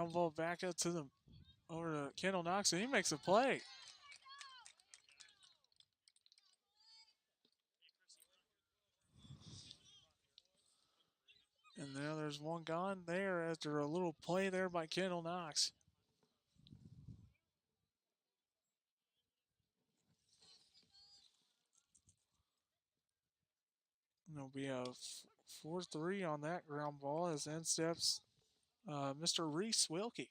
ground ball back up to the over to Kendall Knox, and he makes a play. And now there's one gone there after a little play there by Kendall Knox. And it'll be a 4-3 on that ground ball as in steps Mr. Reese Wilkie.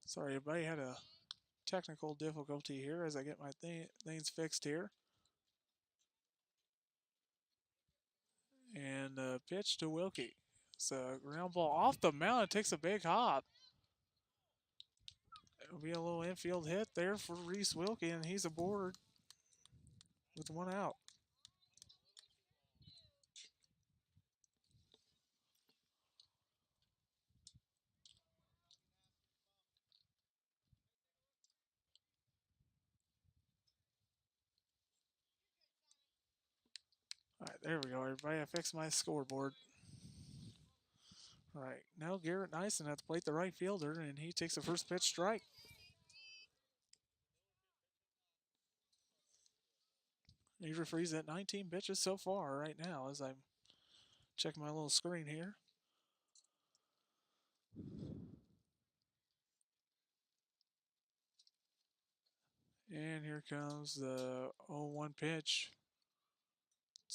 Sorry, everybody had a technical difficulty here as I get my things fixed here. And pitch to Wilkie. It's a ground ball off the mound. It takes a big hop. It'll be a little infield hit there for Reese Wilkie, and he's aboard with one out. All right, there we go, everybody. I fixed my scoreboard. All right, now Garrett Nyson at the plate, the right fielder, and he takes the first pitch strike. Avery Freeze at 19 pitches so far right now as I'm checking my little screen here. And here comes the 0-1 pitch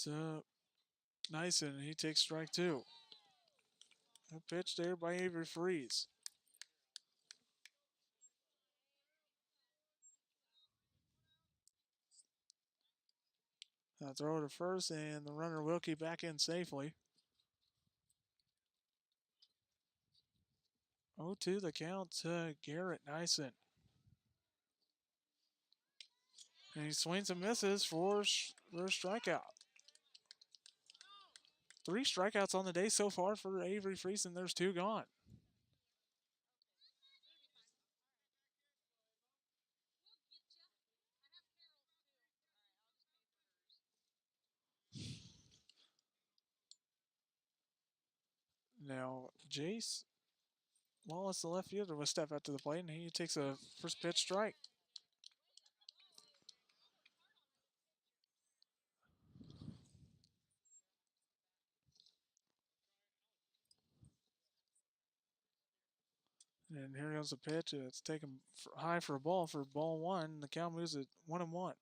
to Nyson. He takes strike two. A pitch there by Avery Freeze. Throw to first, and the runner Wilkie back in safely. 0-2 the count to Garrett Nyson. And he swings and misses for a strikeout. 3 strikeouts on the day so far for Avery Freeze, and there's 2 gone. Now, Jace Wallace, the left fielder, will step out to the plate, and he takes a first pitch strike. And here goes the pitch. It's taken high for ball 1. The count moves at 1-1.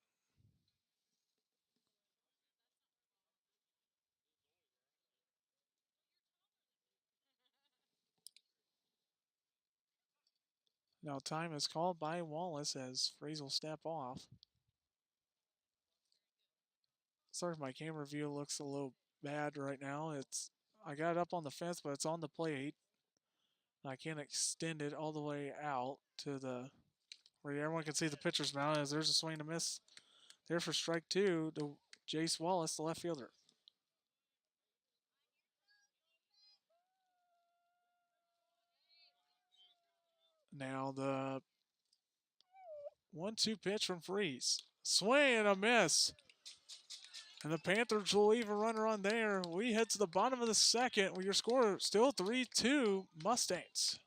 Now time is called by Wallace as Freeze will step off. Sorry if my camera view looks a little bad right now. I got it up on the fence, but it's on the plate. I can't extend it all the way out to where everyone can see the pitcher's mound as there's a swing and a miss there for strike 2 to Jace Wallace, the left fielder. Now the 1-2 pitch from Freeze. Swing and a miss. And the Panthers will leave a runner on there. We head to the bottom of the second with your score still 3-2 Mustangs.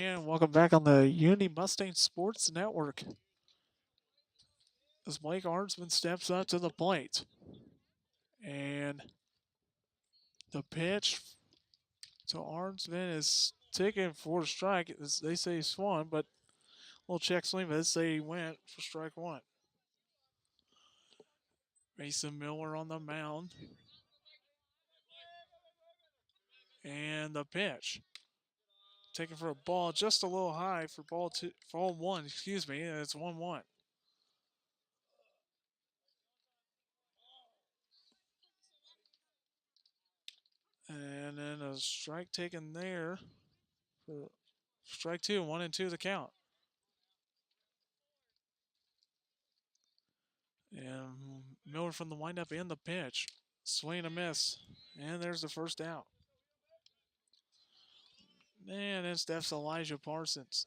And welcome back on the Unity Mustang Sports Network. As Blake Arnsman steps up to the plate. And the pitch to Arnsman is taken for a strike. They say he swung, but little check swing, but they say he went for strike one. Mason Miller on the mound. And the pitch. Taken for a ball just a little high for ball one, excuse me. It's 1-1. And then a strike taken there for strike two, 1-2 the count. And Miller from the windup and the pitch. Swing and a miss. And there's the first out. And then steps Elijah Parsons.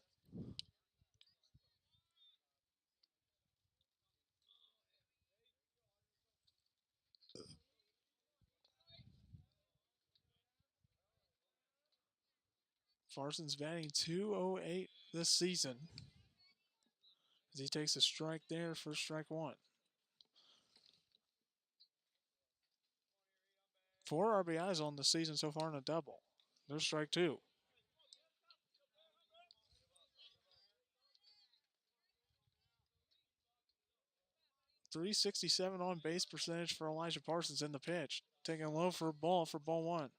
Parsons batting .208 this season. As he takes a strike there for strike one. 4 RBIs on the season so far in a double. There's strike two. .367 on base percentage for Elijah Parsons in the pitch. Taking low for ball one.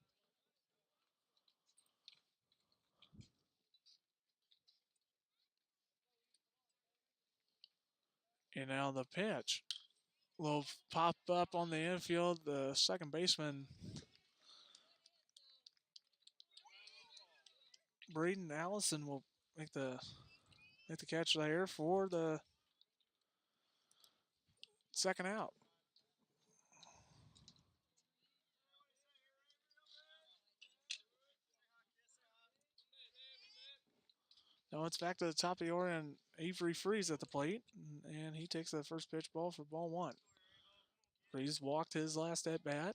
And now the pitch. Little pop up on the infield. The second baseman, Braden Allison, will make the catch there for the second out. Now it's back to the top of the order, and Avery Freeze at the plate, and he takes the first pitch ball for ball one. Freeze walked his last at bat,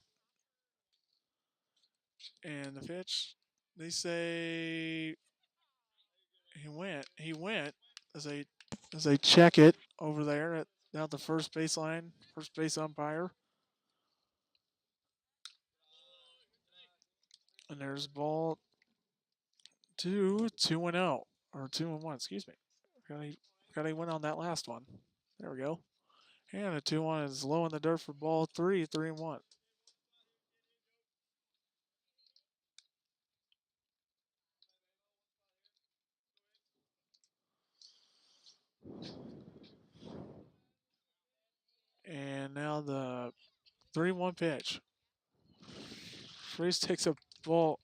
and the pitch, they say he went as they check it over there at down the first baseline, first base umpire. And there's ball 2-0, or 2-1, excuse me. Got he went on that last one. There we go. And a 2-1 is low in the dirt for ball 3-1. And now the 3-1 pitch. Freeze takes a ball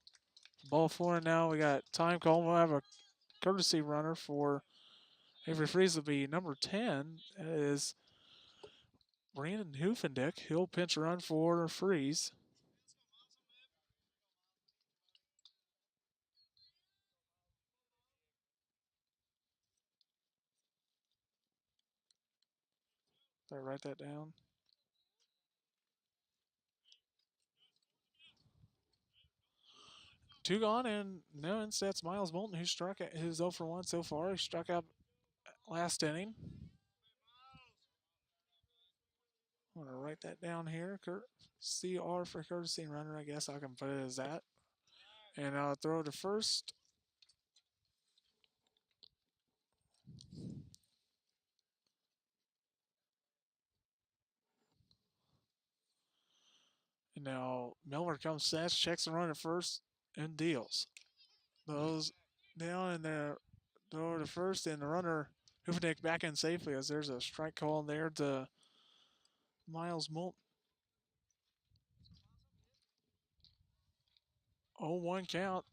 four, and now we got time call. We'll have a courtesy runner for Avery Freeze. Will be number 10. That is Brandon Hoofendick. He'll pinch a run for Freeze. Did I write that down? Two gone, and no, instead it's Miles Moulton who struck out, who's 0 for 1 so far. He struck out last inning. I'm going to write that down here. CR for courtesy runner, I guess I can put it as that. And I'll throw to first. And now Miller comes set, checks the run at first, and deals. Those down in there, throw to first, and the runner Hoofendick back in safely as there's a strike call there to Miles Moulton. 0-1 count.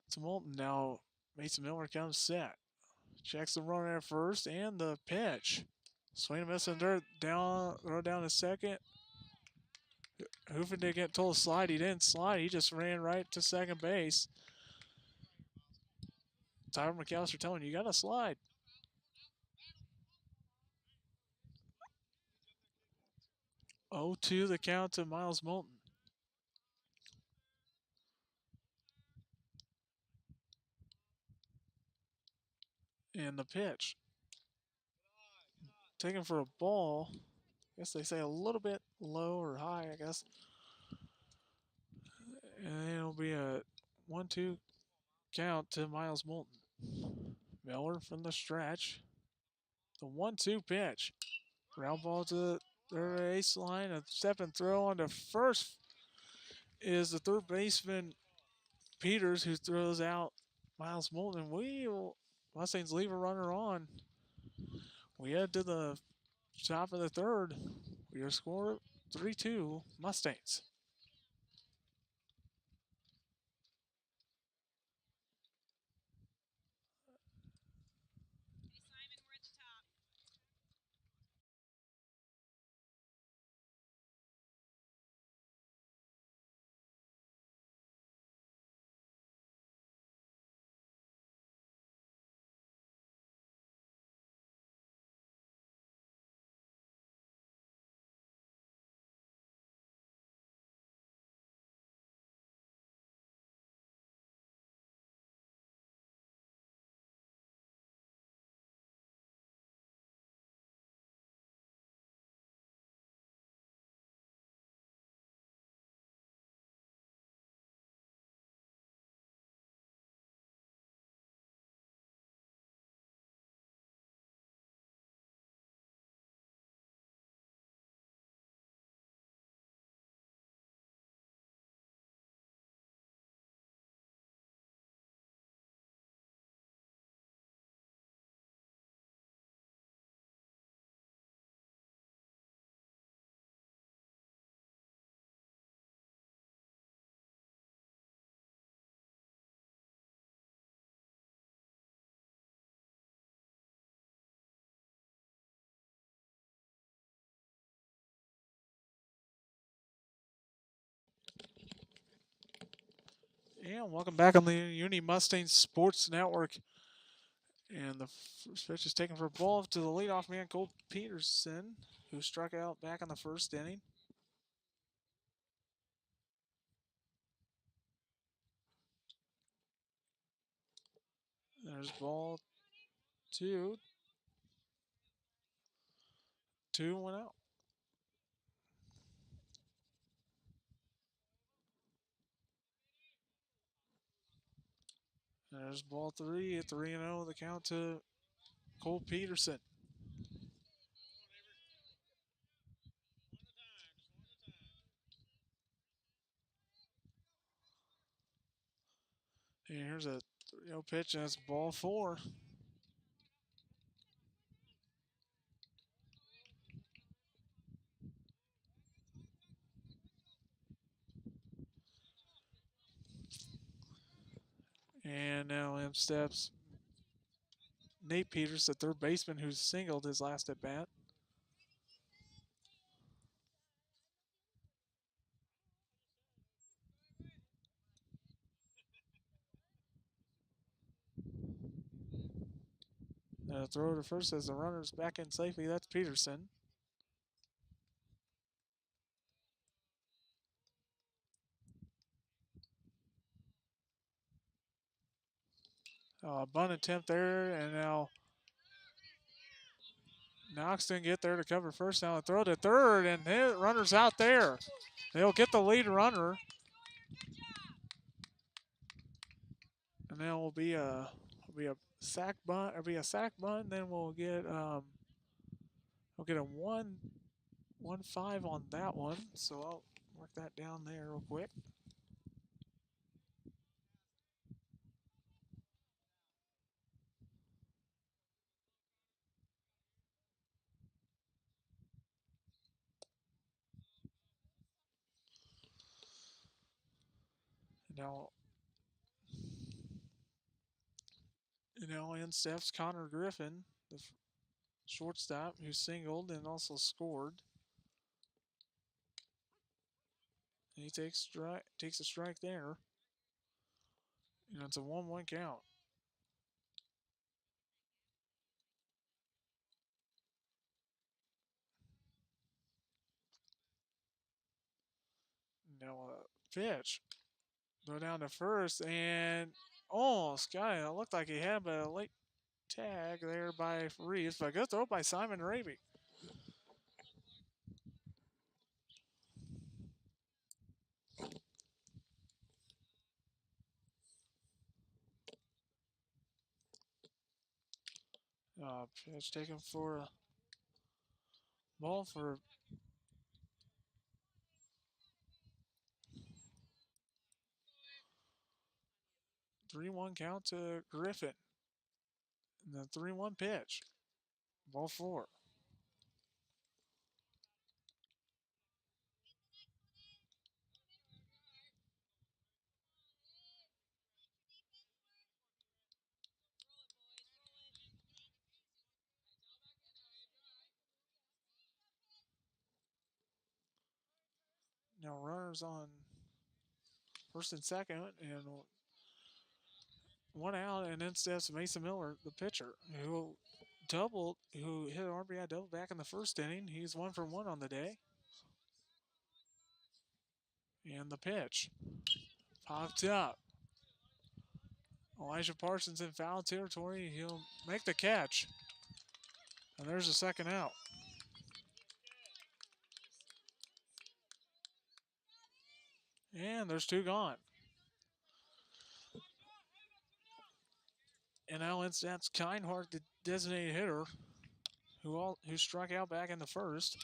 It's Moulton now. Mason Miller comes set. Checks the runner at first and the pitch. Swing and miss in dirt. Down, throw down to second. Hoofendick get told to slide. He didn't slide. He just ran right to second base. Tyler McAllister telling you got to slide. Oh, 2 the count to Miles Moulton. And the pitch. Taken for a ball. I guess they say a little bit low or high, I guess. And it'll be a 1-2 count to Miles Moulton. Miller from the stretch. The 1-2 pitch. Ground ball to the third base line. A step and throw on to first is the third baseman Peters, who throws out Miles Moulton. Mustangs leave a runner on. We head to the top of the third. We are scored 3-2 Mustangs. And welcome back on the Uni Mustang Sports Network. And the first pitch is taken for a ball to the leadoff man, Cole Peterson, who struck out back in the first inning. There's ball two. 2-1 out. There's ball three at 3-0. The count to Cole Peterson. And here's a 3-0 pitch, and it's ball four. And now in steps Nate Peters, the third baseman, who singled his last at bat. Throw to first as the runner's back in safely. That's Peterson. Bunt attempt there, and now Knox didn't get there to cover first. Now a throw to third, and the runner's out there. They'll get the lead runner, and then will be a sack bunt. It'll be a sack bunt. And then we'll get a 1-5 on that one. So I'll mark that down there real quick. Now in steps Connor Griffin, the shortstop, who singled and also scored. And he takes a strike there. And it's a 1-1 count. Now a pitch. Go down to first, and Scotty, it looked like he had, but a late tag there by Reeves, but good throw by Simon Raby. Pitch taken for a ball for 3-1 count to Griffin. And the 3-1 pitch. Ball 4. Now runners on first and second, and 1 out, and then steps Mason Miller, the pitcher, who hit an RBI double back in the first inning. He's 1 for 1 on the day. And the pitch. Popped up. Elijah Parsons in foul territory. He'll make the catch. And there's the second out. And there's 2 gone. And now that's Kindhart, the designated hitter, who struck out back in the first.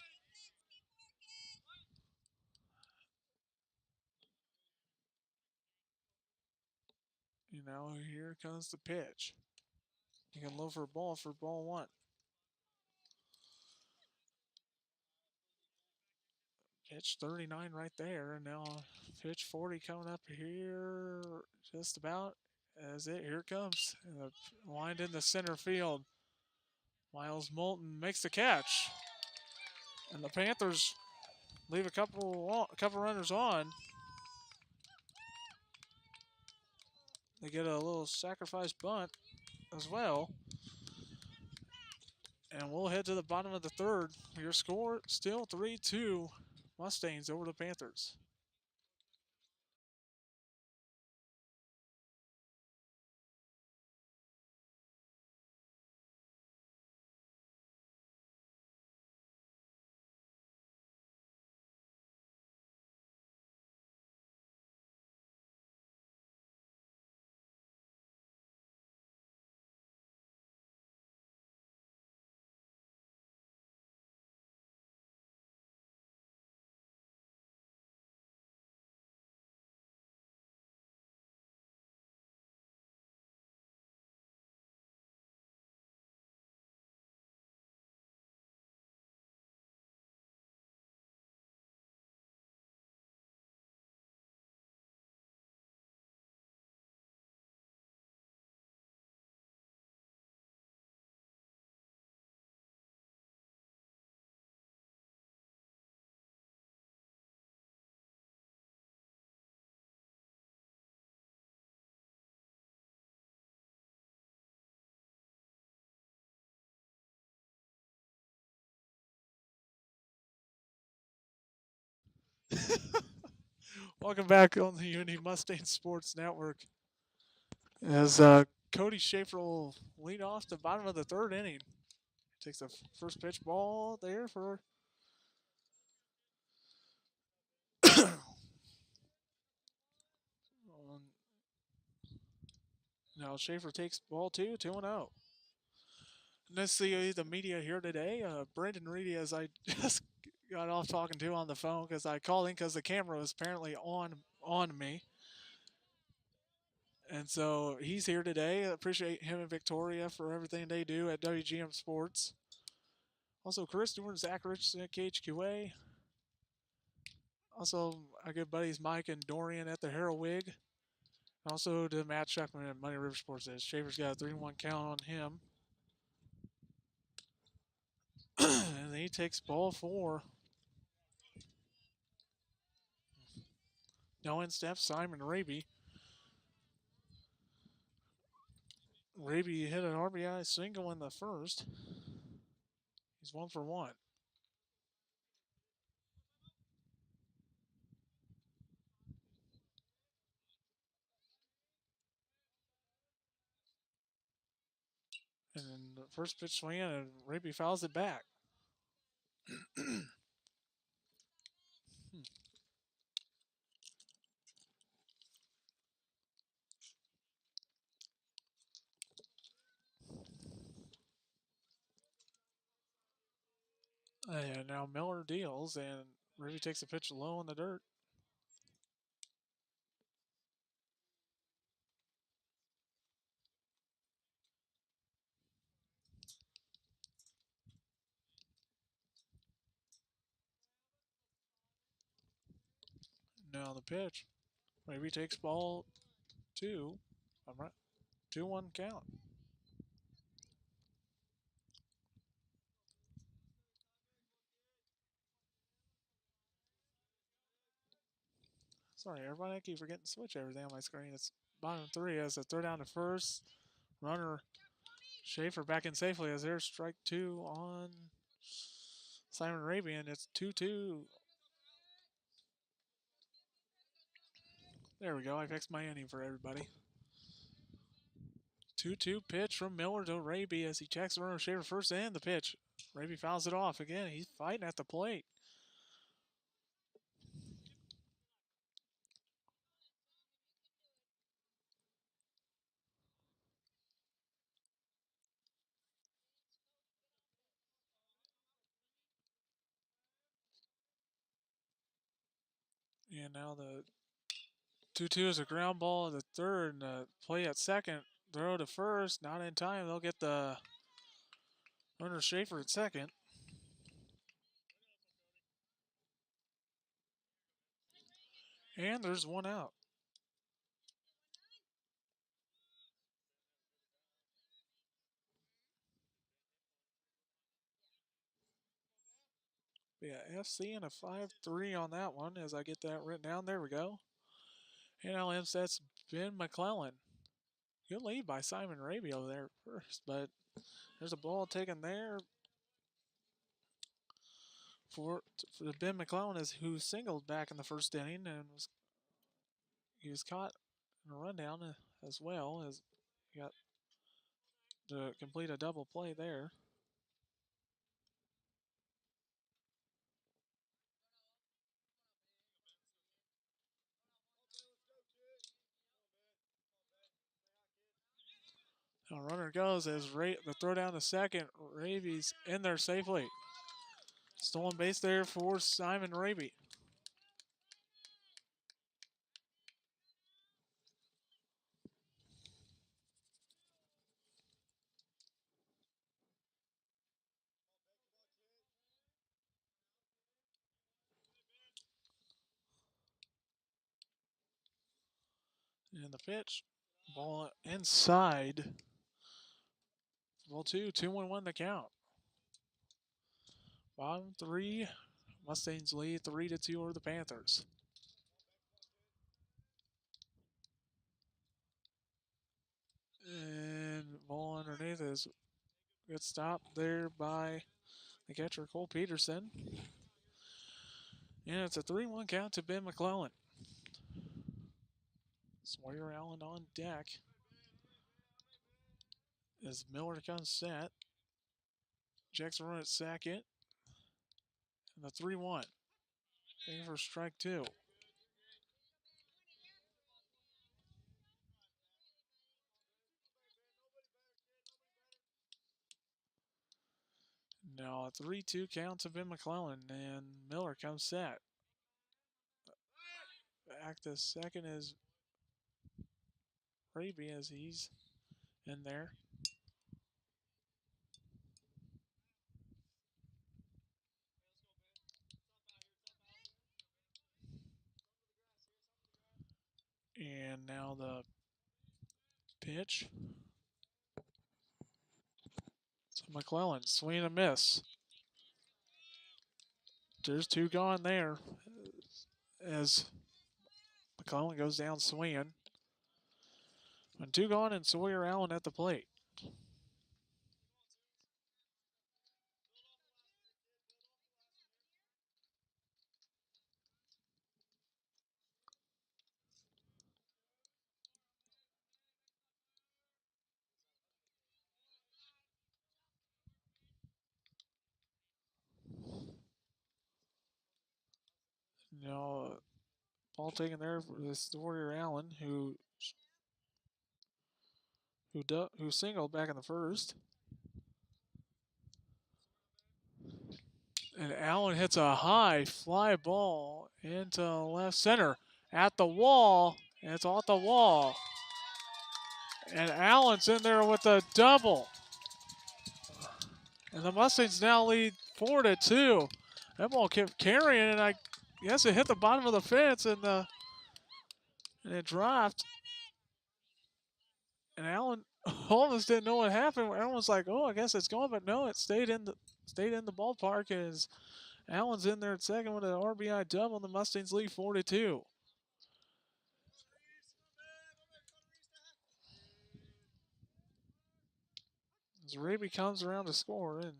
You know, here comes the pitch. You can look for ball 1. Pitch 39 right there, and now pitch 40 coming up here just about as it. Here it comes. And lined in the center field. Miles Moulton makes the catch. And the Panthers leave a couple runners on. They get a little sacrifice bunt as well. And we'll head to the bottom of the third. Your score still 3-2 Mustangs over the Panthers. Welcome back on the Unity Mustang Sports Network. As Cody Schaefer will lead off the bottom of the third inning. Takes the first pitch ball there for now Schaefer takes ball 2, 2-0. Let's see the media here today. Brendan Reedy, as I just got off talking to on the phone because I called in because the camera was apparently on me. And so he's here today. I appreciate him and Victoria for everything they do at WGM Sports. Also, Chris Stewart and Zach Richardson at KHQA. Also, our good buddies Mike and Dorian at the Herald-Wig. Also to Matt Schuckman at Money River Sports. Schaefer's got a 3-1 count on him. And he takes ball 4. Now in steps Simon Raby. Raby hit an RBI single in the first. He's 1 for 1. And First pitch swing and Raby fouls it back. And now Miller deals, and Raby takes a pitch low in the dirt. Now the pitch. Raby takes ball 2. I'm right. 2-1 count. Sorry, everybody, I keep forgetting to switch everything on my screen. It's bottom 3 as a throw down to first. Runner Schaefer back in safely as there's strike 2 on Simon Raby, and it's 2-2. There we go. I fixed my inning for everybody. 2-2 pitch from Miller to Raby as he checks the runner Schaefer first and the pitch. Raby fouls it off again. He's fighting at the plate. And now the 2-2 is a ground ball at the third, and the play at second. Throw to first, not in time. They'll get the runner Schaefer at second. And there's one out. Yeah, FC and a 5-3 on that one as I get that written down. There we go. And now that's Ben McClellan. Good lead by Simon Raby over there first, but there's a ball taken there for Ben McClellan who singled back in the first inning and he was caught in a rundown as well as he got to complete a double play there. Now runner goes as the throw down to second. Raby's in there safely. Stolen base there for Simon Raby. And the pitch, ball inside. Ball 2-1 the count. Bottom 3, Mustangs lead 3-2 over the Panthers. And ball underneath is good stop there by the catcher Cole Peterson. And it's a 3-1 count to Ben McClellan. Sawyer Allen on deck as Miller comes set. Jackson run at second. And the 3-1. Aiming for strike 2. Now a 3-2 count to Ben McClellan, and Miller comes set. Back to second is Raby as he's in there. And now the pitch. So McClellan, swing and a miss. There's 2 gone there as McClellan goes down swinging. And 2 gone and Sawyer Allen at the plate. You know, ball taken there for this Warrior Allen, who singled back in the first. And Allen hits a high fly ball into left center at the wall. And it's off the wall. And Allen's in there with a double. And the Mustangs now lead 4-2. That ball kept carrying, and I guess it hit the bottom of the fence, and it dropped. And Allen almost didn't know what happened. Allen was like, "Oh, I guess it's gone," but no, it stayed in the ballpark. As Allen's in there at second with an RBI double, and the Mustangs lead 4-2. As Raby comes around to score, and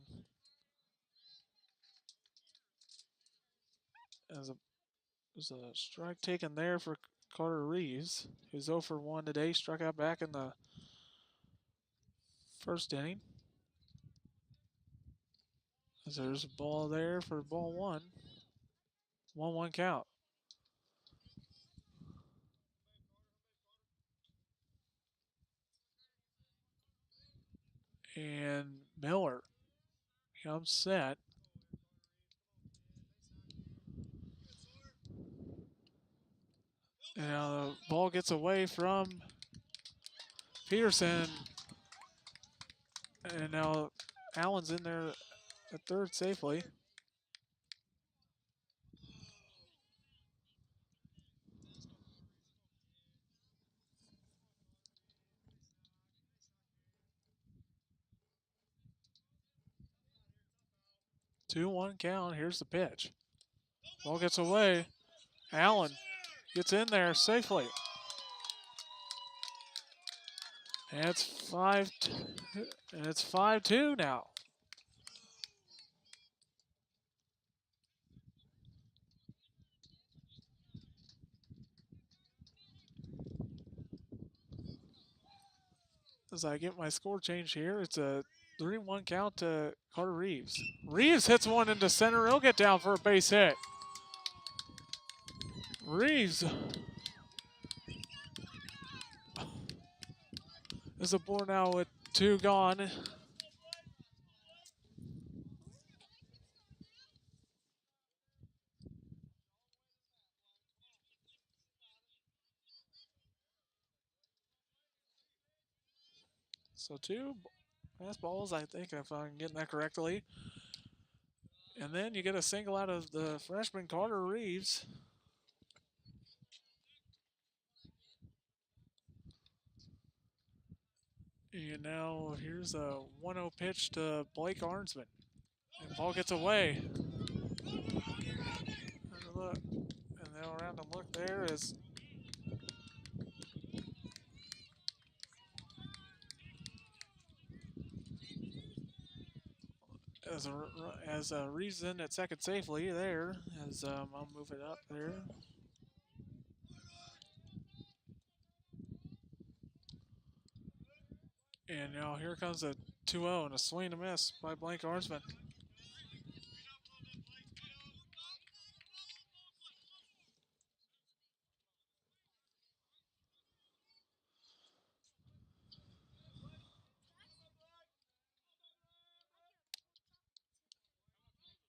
there's a strike taken there for Carter Reeves, who's 0 for 1 today. Struck out back in the first inning. As there's a ball there for ball one. 1-1 count. And Miller comes set. And now the ball gets away from Peterson. And now Allen's in there at third safely. Two one count. Here's the pitch. Ball gets away. Allen gets in there safely. And it's 5-2 now. As I get my score change here, it's a 3-1 count to Carter Reeves. Reeves hits one into center. He'll get down for a base hit. Reeves is aboard now with 2 gone. So 2 fastballs, I think, if I'm getting that correctly. And then you get a single out of the freshman Carter Reeves. And now here's a 1-0 pitch to Blake Arnsman. And ball gets away. Look. And now around and look there is as a reason at second safely there. As I'll move it up there. And now here comes a 2-0 and a swing and a miss by Blake Arnsman.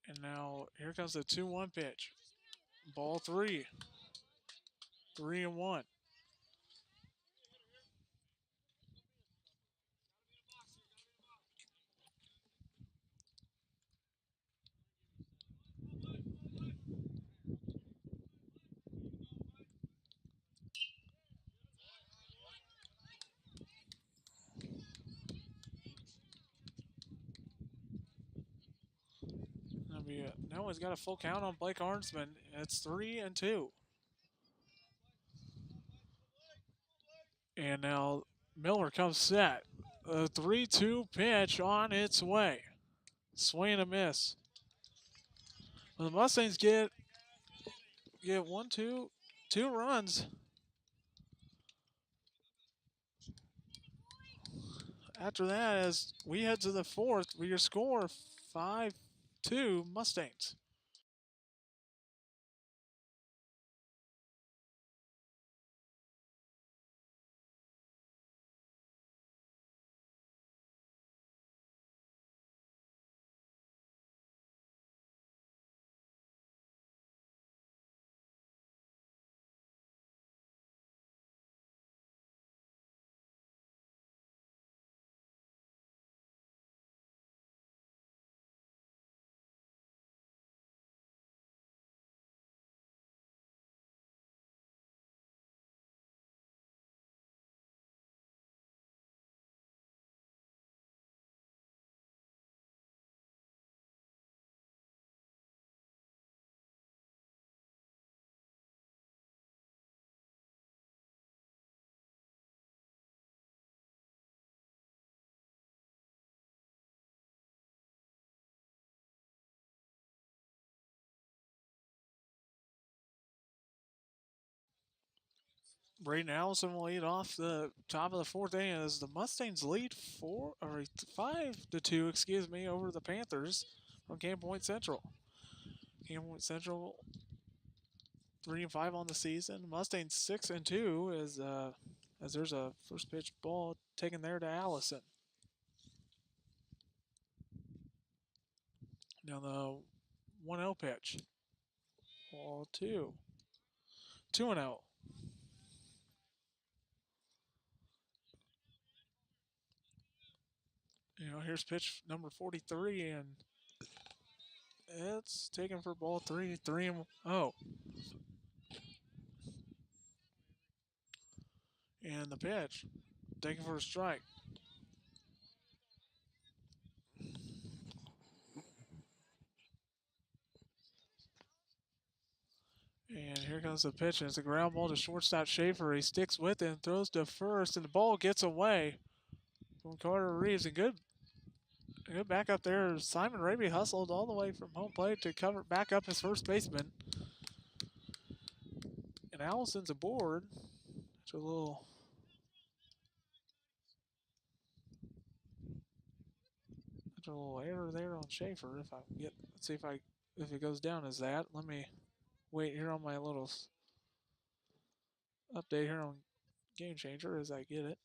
And now here comes the 2-1 pitch. Ball 3. 3-1. Now he's got a full count on Blake Arnsman. It's 3-2. And now Miller comes set. A 3-2 pitch on its way. Swing and a miss. Well, the Mustangs get 2 runs. After that, as we head to the 4th, we score 5-2 Mustangs. Braden Allison will lead off the top of the fourth inning as the Mustangs lead 5-2, excuse me, over the Panthers from Camp Point Central. Camp Point Central 3-5 on the season. Mustangs 6-2 as there's a first pitch ball taken there to Allison. Now the 1-0 pitch. Ball 2. 2-0. Here's pitch number 43, and it's taken for ball 3. 3-0. And the pitch taken for a strike. And here comes the pitch, and it's a ground ball to shortstop Schaefer. He sticks with it and throws to first, and the ball gets away from Carter Reeves. A good back up there. Simon Raby hustled all the way from home plate to cover back up his first baseman. And Allison's aboard. It's a little error there on Schaefer. Let's see if it goes down as that. Let me wait here on my little update here on Game Changer as I get it.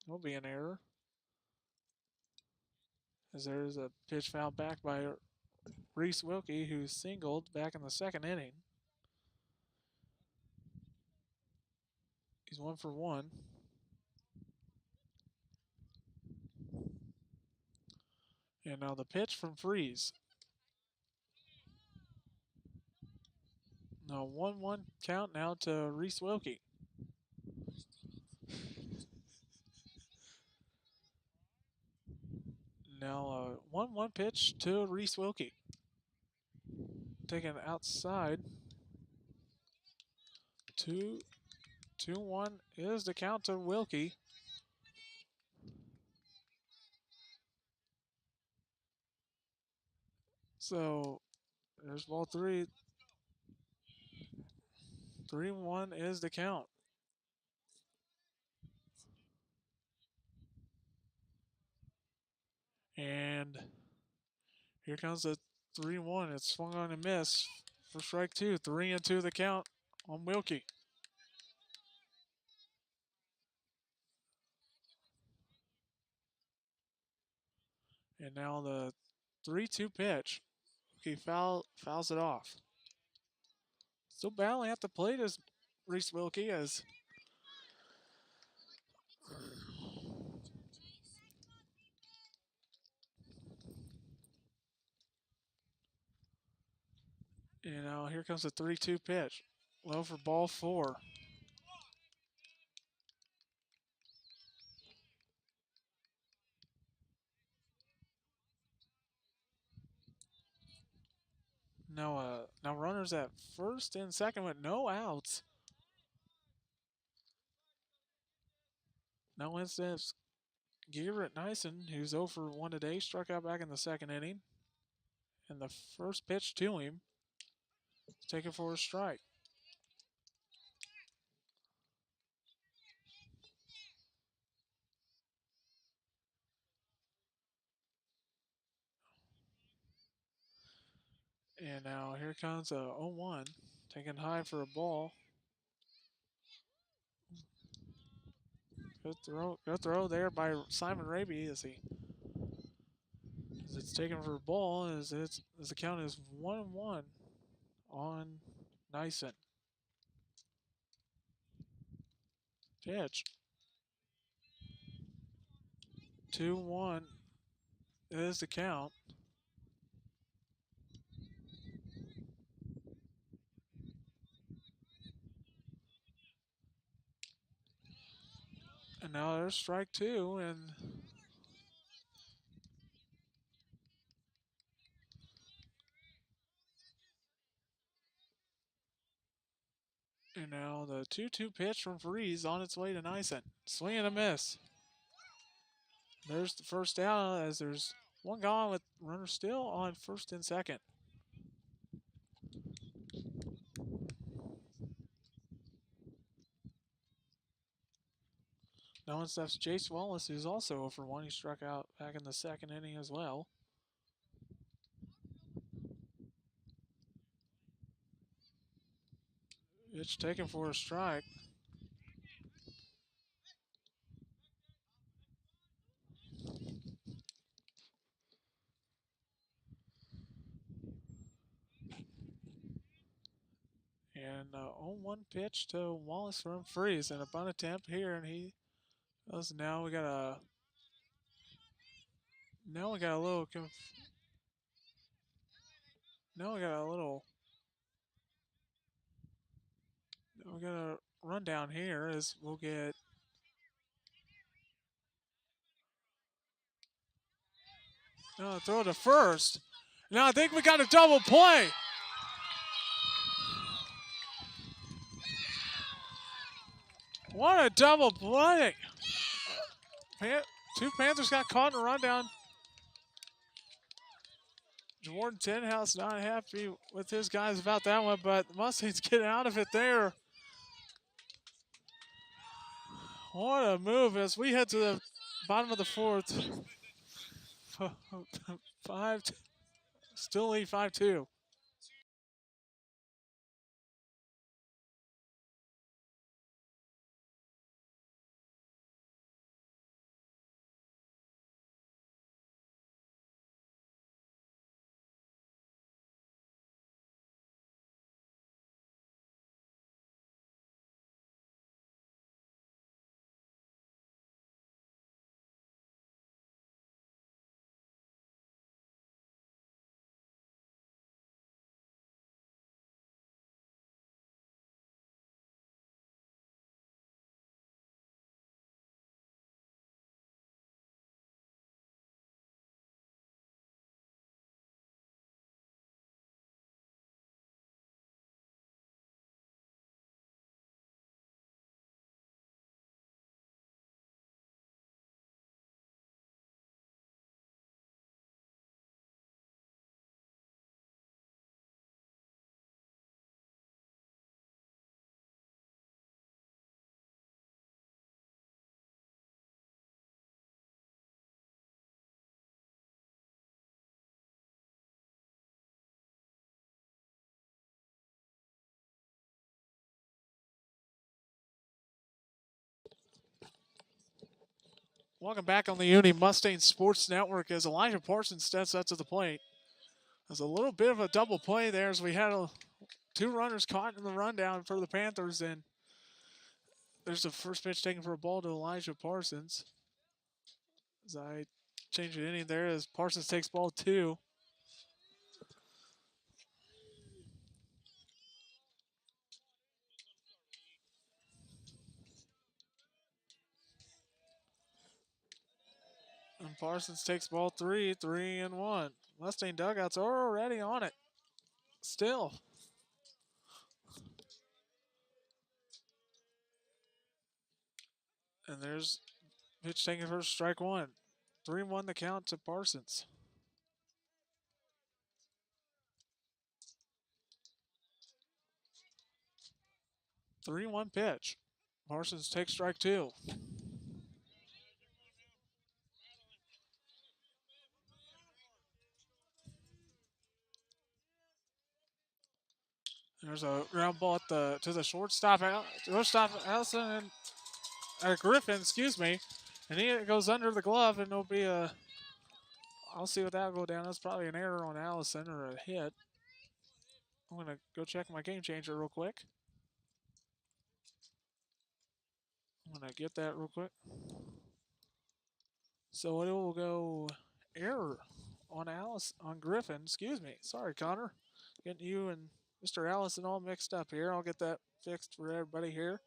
There'll be an error as there's a pitch fouled back by Reese Wilkie, who singled back in the second inning. He's 1 for 1. And now the pitch from Freeze. No, 1-1 count now to Reese Wilkie. Now 1-1 pitch to Reese Wilkie. Taken outside. 2-1 is the count to Wilkie. So there's ball 3. 3-1 is the count. And here comes the 3-1. It's swung on and missed for strike 2. 3-2 the count on Wilkie. And now the 3-2 pitch. He fouls it off. Still battling at the plate as Reese Wilkie as here comes the 3-2 pitch. Low for ball 4. Now runners at first and second with no outs. Now instead of Garrett Nyson, who's 0 for 1 today, struck out back in the second inning. And the first pitch to him is taken for a strike. And now here comes a 0-1, taken high for a ball. Good throw there by Simon Raby as it's taken for a ball as the count is 1-1 on Nyson. Pitch. 2-1 is the count. And now there's strike 2, and now the 2-2 pitch from Freeze on its way to Nyson. Swing and a miss. There's the first out as there's one gone with runners still on first and second. Now in steps Jace Wallace, who's also 0 for 1. He struck out back in the second inning as well. Pitch taken for a strike. And 0-1 pitch to Wallace from Freeze, and a bunt attempt here, and he does. Now we got a little we got a rundown here as we'll get throw to first. Now I think we got a double play. What a double play. Two Panthers got caught in a rundown. Jordan Tenhouse not happy with his guys about that one, but the Mustangs get out of it there. What a move as we head to the bottom of the fourth. Still lead 5-2. Welcome back on the Uni Mustang Sports Network as Elijah Parsons steps up to the plate. There's a little bit of a double play there as we had two runners caught in the rundown for the Panthers, and there's the first pitch taken for a ball to Elijah Parsons. As I change the inning there as Parsons takes ball 2. And Parsons takes ball 3, 3-1. Mustang dugouts are already on it. Still. And there's pitch taken for strike 1. 3-1 the count to Parsons. Three-one pitch. Parsons takes strike 2. There's a ground ball to the shortstop Allison and Griffin, excuse me, and he goes under the glove, and there'll be a. I'll see what that'll go down. That's probably an error on Allison or a hit. I'm gonna go check my game changer real quick. I'm gonna get that real quick. So it will go error on Griffin. Excuse me. Sorry, Connor. Getting you and Mr. Allison all mixed up here. I'll get that fixed for everybody here.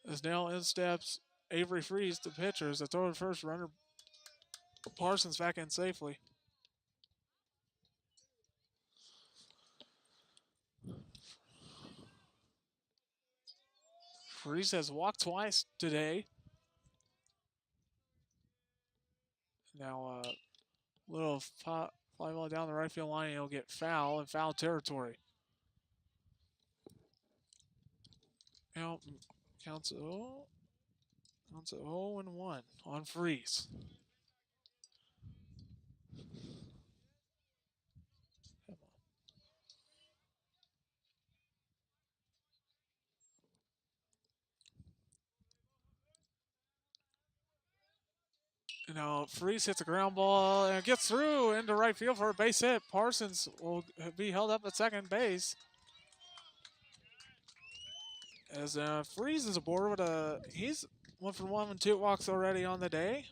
As now in steps Avery Freeze, the pitcher, as a throw to first runner. Parsons back in safely. Freeze has walked twice today. Now little fly ball down the right field line, and he'll get foul in foul territory. Now counts. Oh, It's 0-1 on Freeze. You know, Freeze hits a ground ball and gets through into right field for a base hit. Parsons will be held up at second base. As Freeze is aboard with he's 1 for 1 and 2 walks already on the day.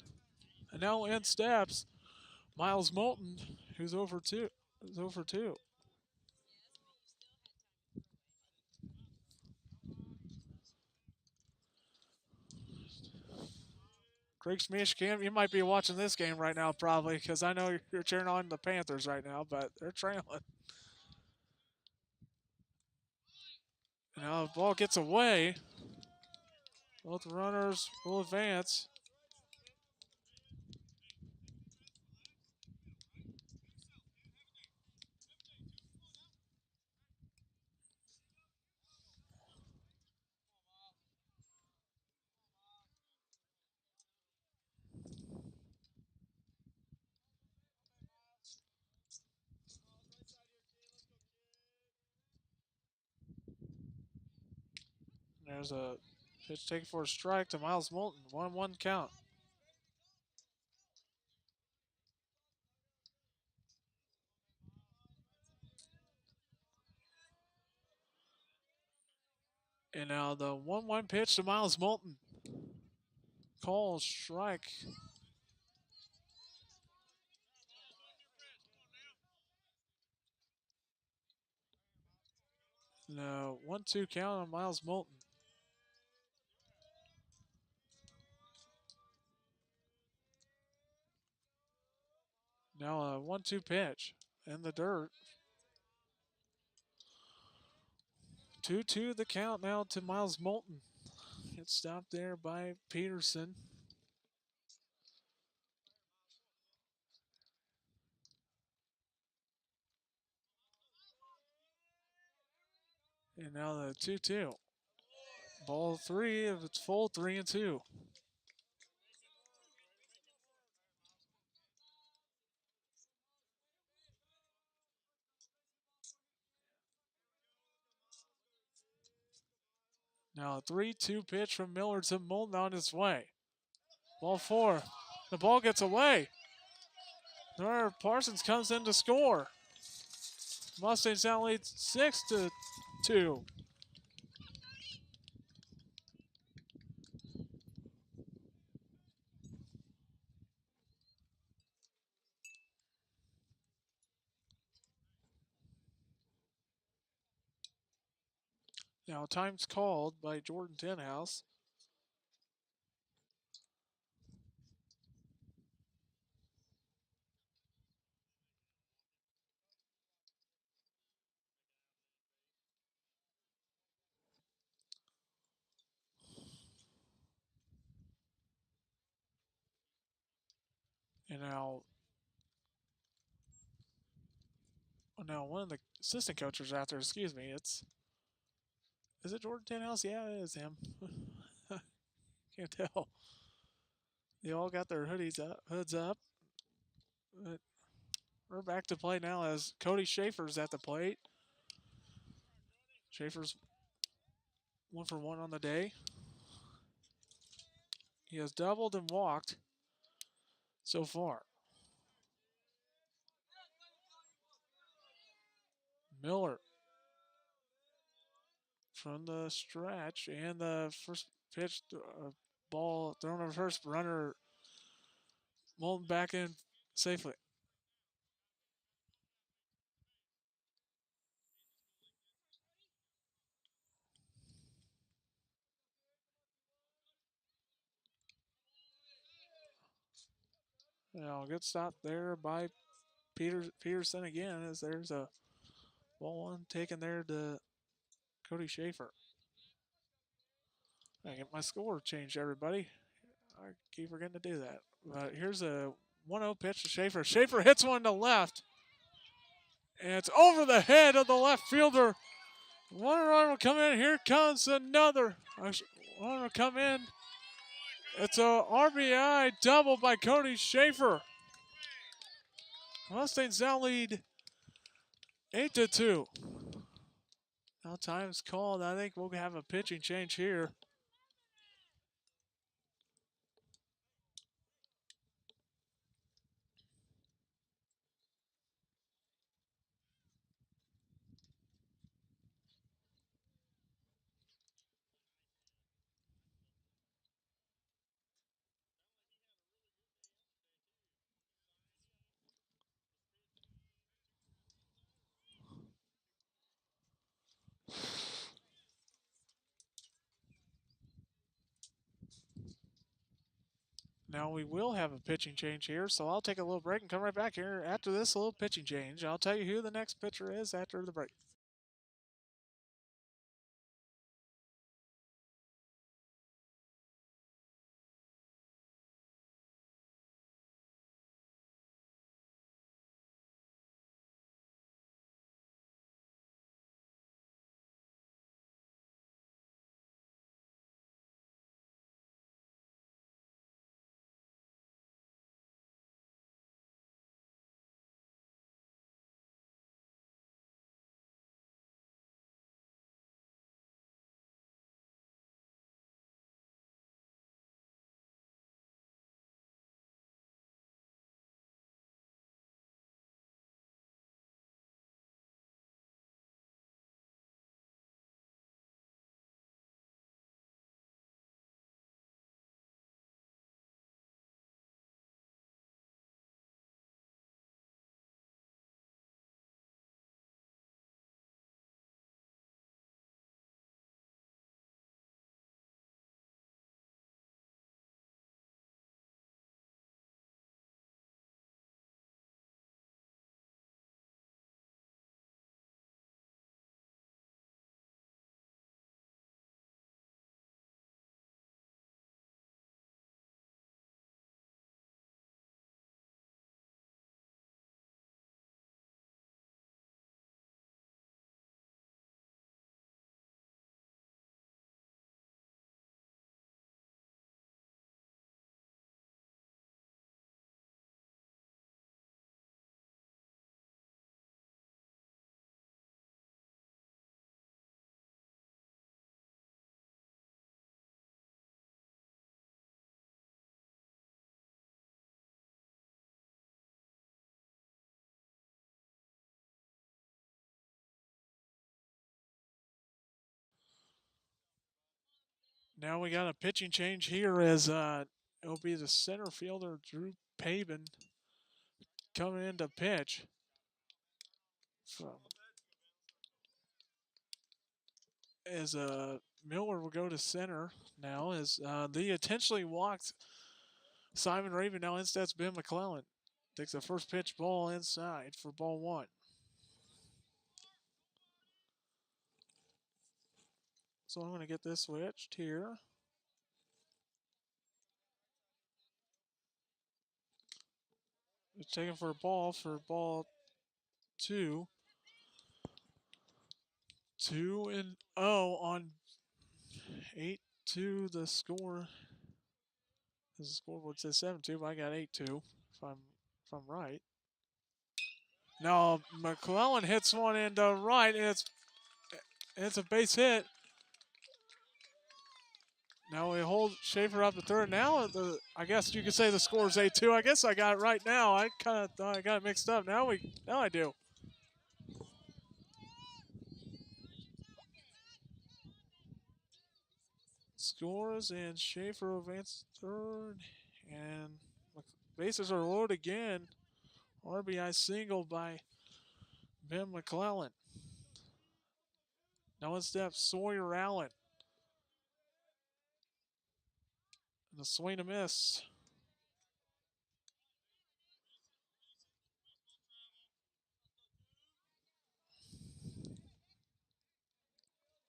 And now in steps Miles Moulton, who's over 2. Is over 2. Craig Smishkamp, you might be watching this game right now probably because I know you're cheering on the Panthers right now, but they're trailing. Now the ball gets away. Both runners will advance. There's a pitch taken for a strike to Miles Moulton. 1-1 count. And now the 1-1 pitch to Miles Moulton. Call strike. No, 1-2 count on Miles Moulton. Now a 1-2 pitch in the dirt. 2-2 the count now to Miles Moulton. It's stopped there by Peterson. And now the 2-2. Ball 3 if it's full, 3-2. Now a 3-2 pitch from Miller to Moulton on his way. Ball 4. The ball gets away. There, Parsons comes in to score. Mustangs now lead 6-2. Now time's called by Jordan Tenhouse. And now one of the assistant coaches out there, excuse me, is it Jordan Tenhouse? Yeah, it is him. Can't tell. They all got their hoods up. But we're back to play now as Cody Schaefer's at the plate. Schaefer's 1 for 1 on the day. He has doubled and walked so far. Miller from the stretch and the first pitch, ball thrown over first, runner Moulton back in safely. Now, good stop there by Peterson again, as there's a ball 1 taken there to Cody Schaefer. I get my score changed, everybody. I keep forgetting to do that. But here's a 1-0 pitch to Schaefer. Schaefer hits one to left. And it's over the head of the left fielder. One run will come in. Here comes another. One will come in. It's a RBI double by Cody Schaefer. Mustangs now lead 8-2. Now time's called. I think we'll have a pitching change here. Now we will have a pitching change here, so I'll take a little break and come right back here after this little pitching change. I'll tell you who the next pitcher is after the break. Now we got a pitching change here as it'll be the center fielder Drew Pabin coming in to pitch. From as Miller will go to center now as Lee intentionally walked Simon Raven. Now instead's Ben McClellan. Takes the first pitch ball inside for ball one. So I'm going to get this switched here. It's taken for ball two. 2-0 on 8-2. The score. The scoreboard says 7-2, but I got 8-2 if I'm right. Now McClellan hits one into right, and it's a base hit. Now we hold Schaefer up to third. Now I guess you could say the score is 8-2. I guess I got it right now. I kind of thought I got it mixed up. Now I do. Scores and Schaefer advances third, and bases are loaded again. RBI single by Ben McClellan. Now in steps Sawyer Allen. And a swing and a miss.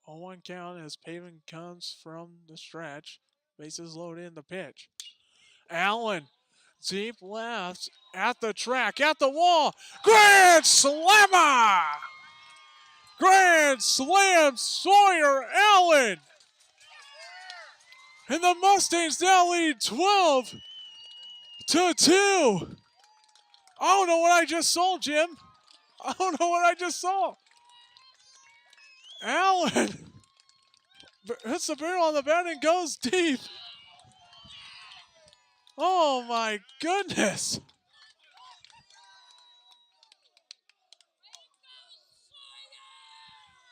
On one count as Pavin comes from the stretch. Bases loaded in the pitch. Allen, deep left, at the track, at the wall. Grand slammer! Grand slam, Sawyer Allen! And the Mustangs now lead 12-2. I don't know what I just saw, Jim. I don't know what I just saw. Allen hits the barrel on the bat and goes deep. Oh my goodness.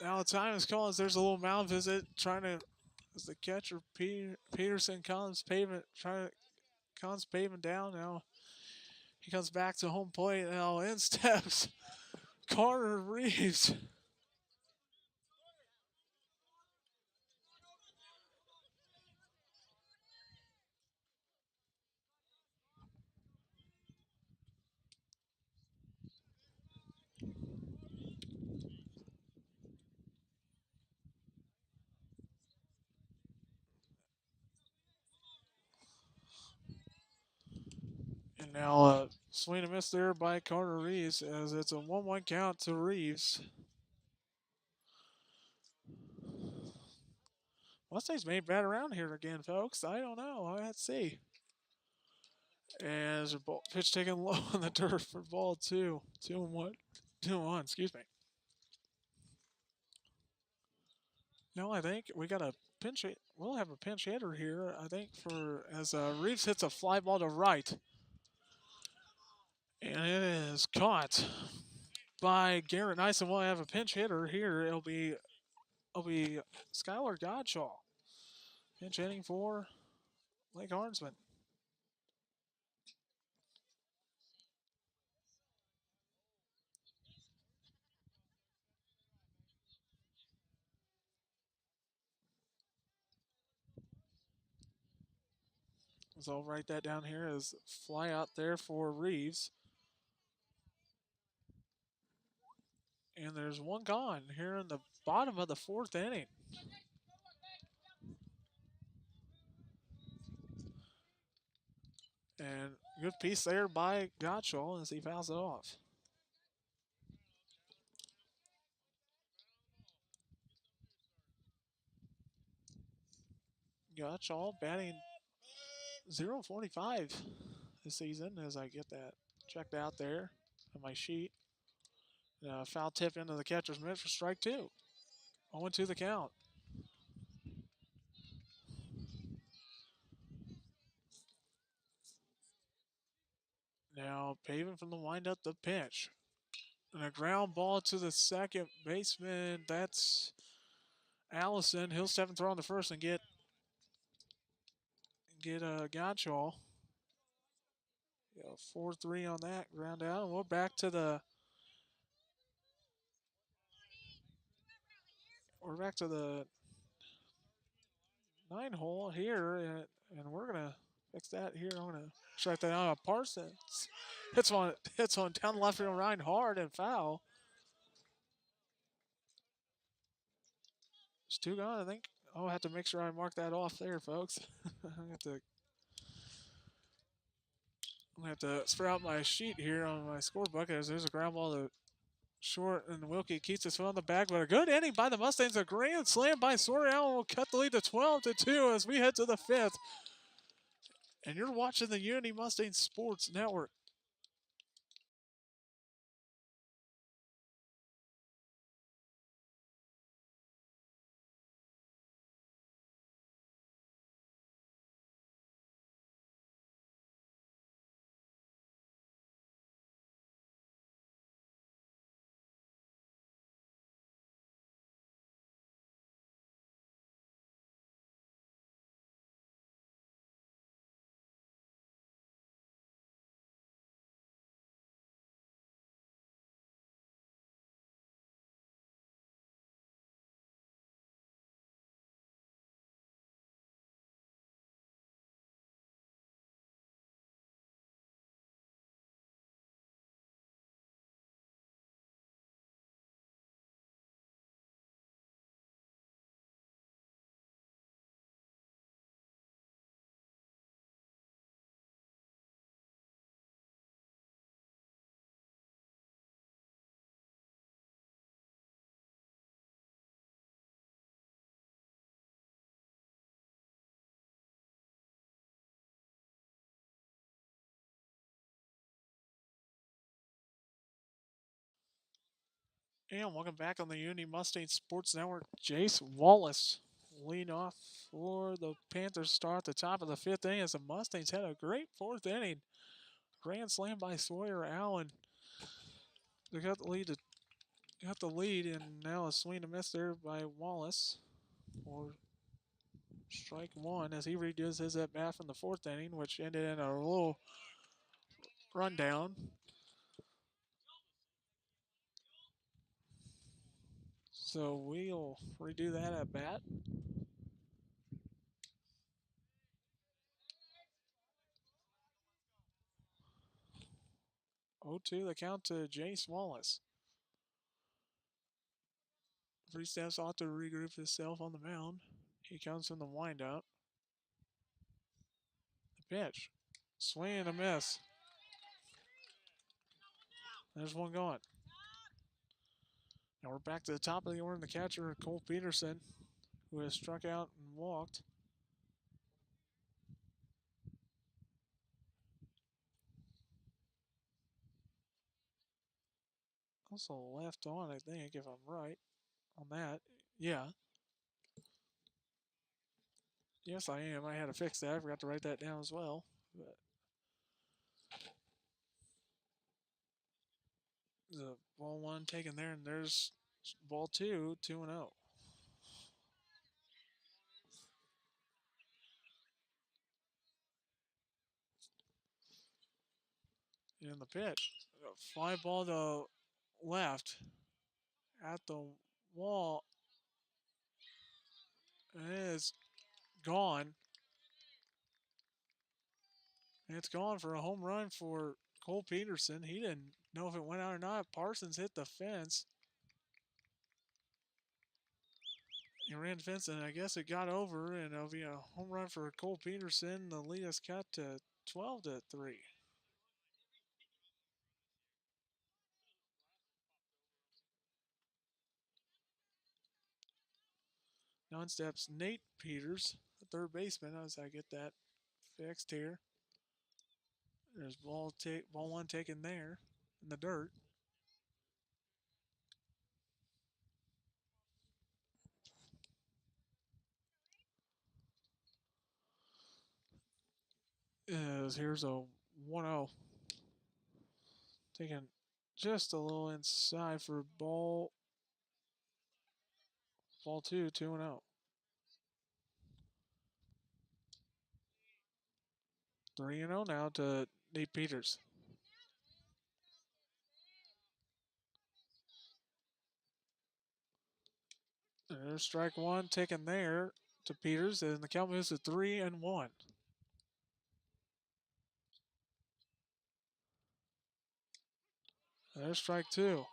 Now the time is calling. There's a little mound visit trying to, as the catcher Peterson comes paving down. Now he comes back to home plate. Now in steps Carter Reeves. And now swing and miss there by Carter Reeves as it's a 1-1 count to Reeves. Mustangs may bat around here again, folks. I don't know. Let's see. As a pitch taken low on the dirt for ball 2. 2-1. 2-1, excuse me. No, I think we got a pinch hit. We'll have a pinch hitter here, I think, for as Reeves hits a fly ball to right. And it is caught by Garrett Nice, and we'll have a pinch hitter here. It'll be Skylar Godshaw. Pinch hitting for Lake Arnsman. So I'll write that down here as fly out there for Reeves. And there's one gone here in the bottom of the 4th inning. And good piece there by Gottschall as he fouls it off. Gottschall batting .045 this season as I get that checked out there on my sheet. Foul tip into the catcher's mitt for strike 2. 0-2 the count. Now paving from the windup, the pitch. And a ground ball to the second baseman. That's Allison. He'll step and throw on the first and get Gottschall. 4-3 on that ground out. And we're back to the We're back to the 9 hole here, and we're gonna fix that here. I'm gonna strike that out. Parsons hits one down the left field line hard and foul. It's 2 gone, I think. I'll have to make sure I mark that off there, folks. I'm gonna have to spread out my sheet here on my score bucket as there's a ground ball to short, and Wilkie keeps his foot on the bag, but a good inning by the Mustangs. A grand slam by Sawyer Allen will cut the lead to 12-2 as we head to the 5th. And you're watching the Unity Mustang Sports Network. And welcome back on the Unity Mustang Sports Network. Jace Wallace leading off for the Panthers start at the top of the 5th inning as the Mustangs had a great 4th inning. Grand slam by Sawyer Allen. They got the lead, and now a swing and a miss there by Wallace for strike one as he redoes his at bat from the 4th inning, which ended in a little rundown. So we'll redo that at bat. 0-2 the count to Jace Wallace. Three steps off to regroup himself on the mound. He comes from the windup. The pitch. Swing and a miss. There's one gone. Now we're back to the top of the order. The catcher, Cole Peterson, who has struck out and walked. Also left on, I think, if I'm right on that. Yeah. Yes, I am. I had to fix that. I forgot to write that down as well. But the ball one taken there, and there's ball two, 2-0. In the pitch. Fly ball to left at the wall. It is gone. And it's gone for a home run for Cole Peterson. He didn't know if it went out or not. Parsons hit the fence. He ran the fence, and I guess it got over, and it'll be a home run for Cole Peterson. The lead is cut to 12-3. Now in steps Nate Peters, the third baseman, as I get that fixed here. There's ball one taken there in the dirt. Here's a 1-0. Taking just a little inside for ball two, 2-0. 3-0 now to Nate Peters. There's strike one taken there to Peters, and the count moves to 3-1. There's strike two.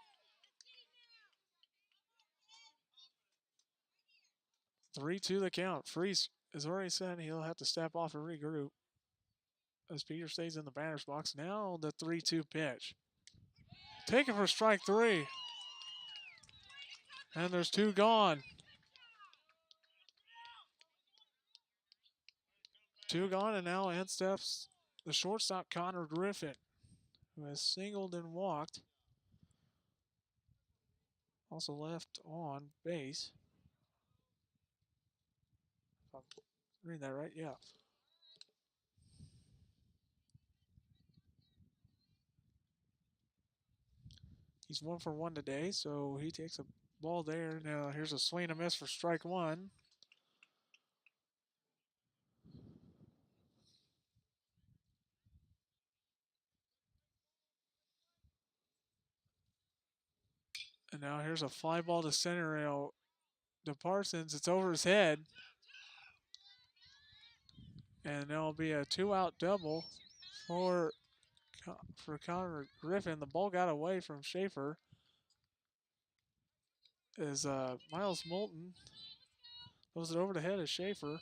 3-2 the count. Freese has already said he'll have to step off and regroup as Peter stays in the batter's box. Now the 3-2 pitch. Taken for strike three. And there's two gone. Two gone, and now in steps the shortstop, Connor Griffin, who has singled and walked. Also left on base. If I'm reading that right, yeah. He's 1 for 1 today, so he takes a ball there. Now here's a swing and a miss for strike one. And now here's a fly ball to center rail to Parsons. It's over his head. And there'll be a 2-out double for Connor Griffin. The ball got away from Schaefer. As Miles Moulton throws it over the head of Schaefer.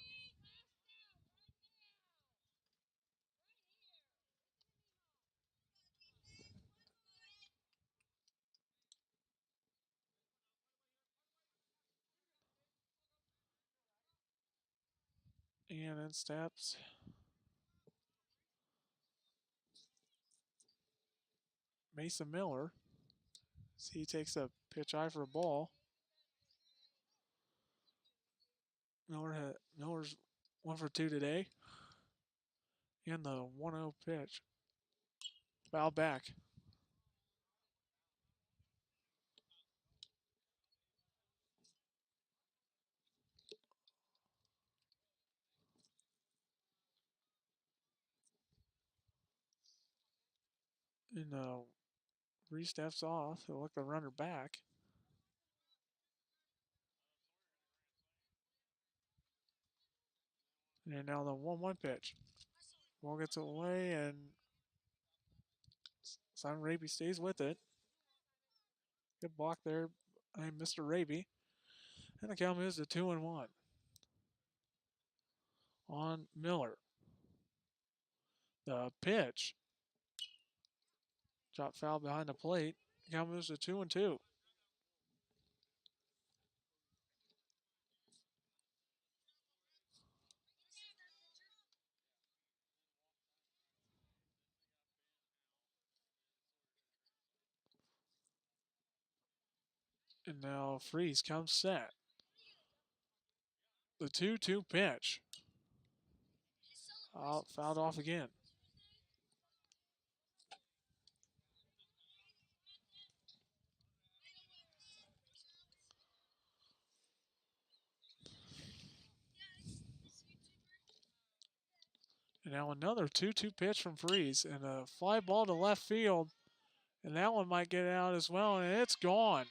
And in steps Mason Miller. See, he takes a pitch high for a ball. Miller's 1 for 2 today. And the 1-0 pitch. Foul back. And Reese steps off. He'll look the runner back. And now the 1-1 pitch. Ball gets away, and Simon Raby stays with it. Good block there by Mr. Raby. And the count moves to 2-1 on Miller. The pitch. Drop foul behind the plate. The count moves to 2-2. And now Freeze comes set. The 2-2 pitch. Fouled off again. And now another 2-2 pitch from Freeze. And a fly ball to left field. And that one might get out as well. And it's gone.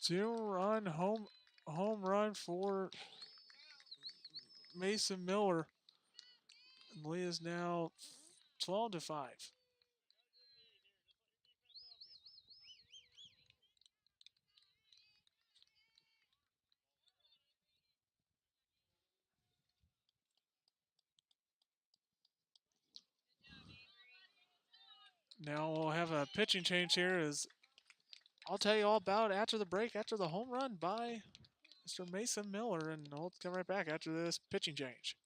2-run home run for Mason Miller. And the lead is now 12-5. Now we'll have a pitching change here. As I'll tell you all about it after the break, after the home run by Mr. Mason Miller. And we'll come right back after this pitching change.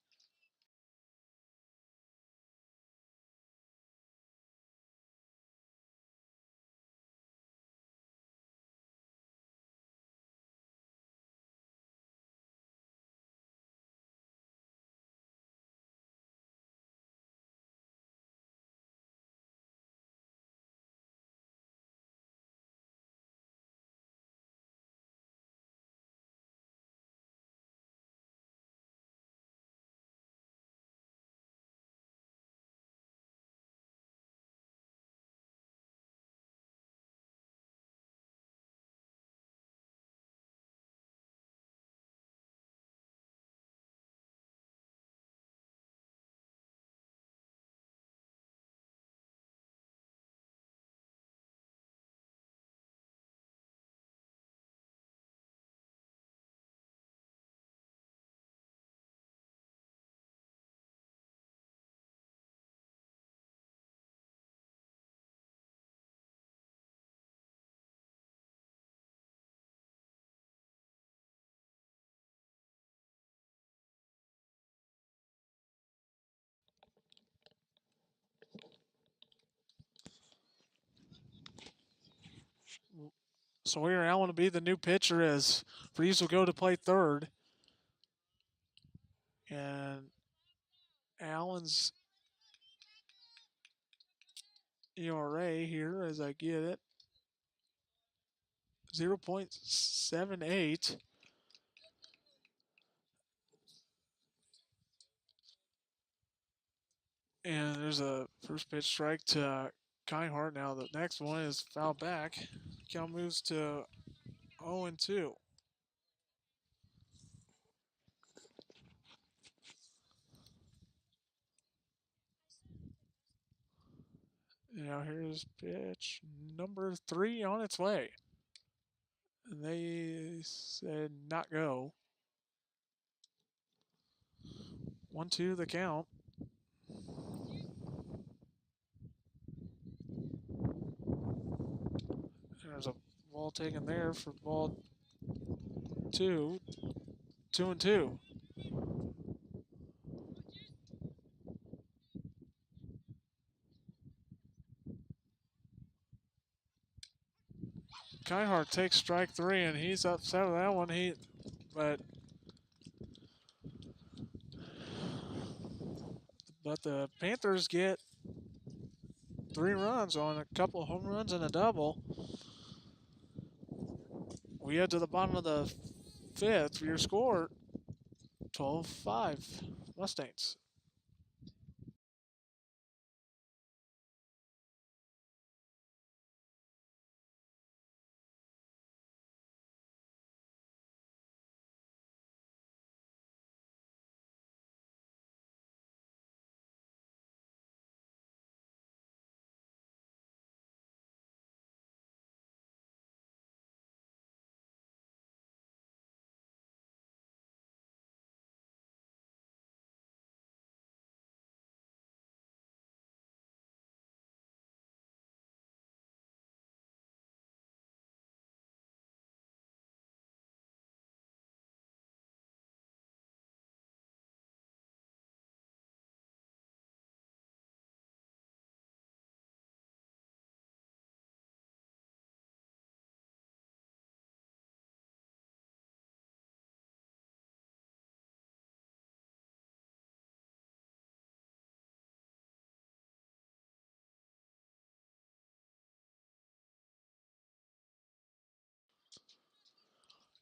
Sawyer Allen will be the new pitcher as Freeze will go to play third. And Allen's ERA here, as I get it, 0.78. And there's a first pitch strike to Kinehart. Now the next one is foul back. Count moves to 0-2. Now here's pitch number 3 on its way. And they said not go. 1-2 the count. There's a ball taken there for ball 2. 2-2. Keinhardt takes strike 3, and he's upset with that one. But the Panthers get 3 runs on a couple of home runs and a double. We head to the bottom of the 5th. Your score, 12-5 Mustangs.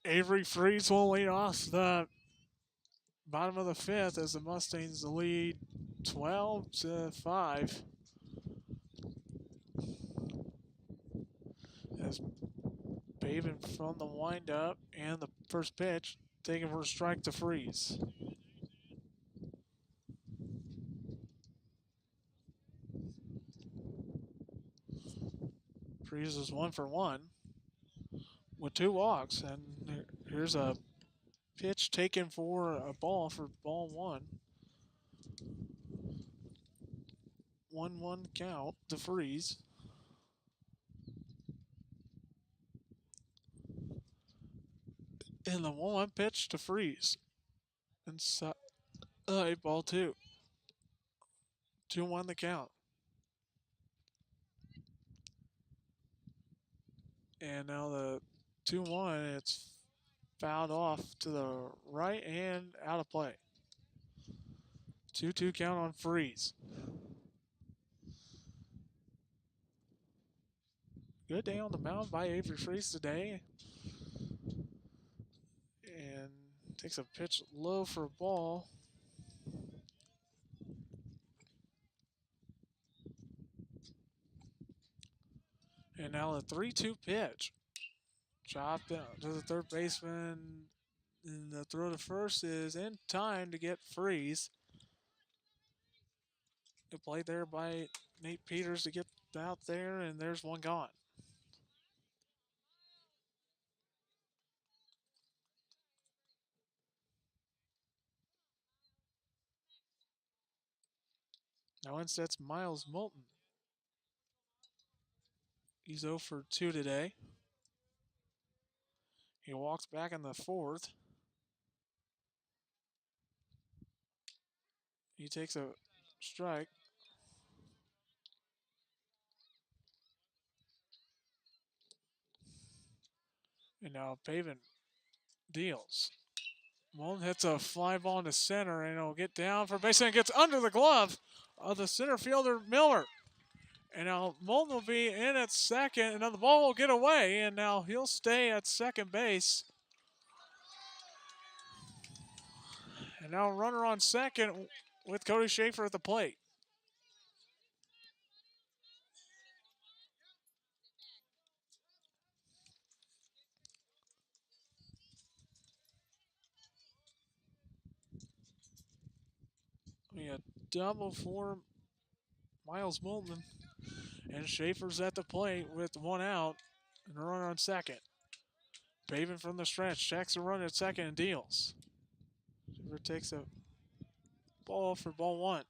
Avery Freeze will lead off the bottom of the 5th as the Mustangs lead 12-5. As Pavin from the windup and the first pitch taken for a strike to Freeze. Freeze is 1 for 1 with 2 walks, and here's a pitch taken for a ball for ball 1. 1-1 count to Freeze. And the 1-1 pitch to Freeze. Inside ball 2. 2-1 the count. And now the 2-1, it's fouled off to the right and out of play. 2-2 count on Freeze. Good day on the mound by Avery Freeze today. And takes a pitch low for a ball. And now the 3-2 pitch. Chopped out to the third baseman. And the throw to first is in time to get Freeze. Good play there by Nate Peters to get out there, and there's one gone. Now in sets Miles Moulton. He's 0 for 2 today. He walks back in the 4th. He takes a strike. And now Pavin deals. Moulton hits a fly ball into center, and it'll get down for base and gets under the glove of the center fielder Miller. And now Moulton will be in at second, and now the ball will get away, and now he'll stay at second base. And now runner on second with Cody Schaefer at the plate. We had double for Miles Moulton. And Schaefer's at the plate with 1 out and a runner on second. Pavin from the stretch, checks a run at second and deals. Schaefer takes a ball for ball 1.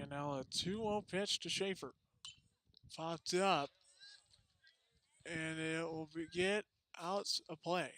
And now a 2-0 pitch to Schaefer. Popped up. And it will get out of play.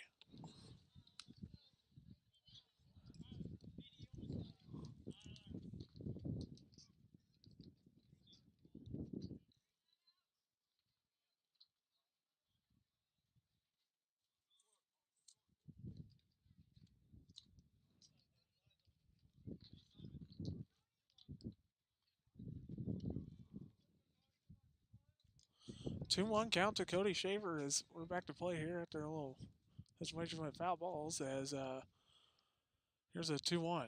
Two-one count to Cody Schaefer as we're back to play here after a little situation with foul balls. As here's a 2-1.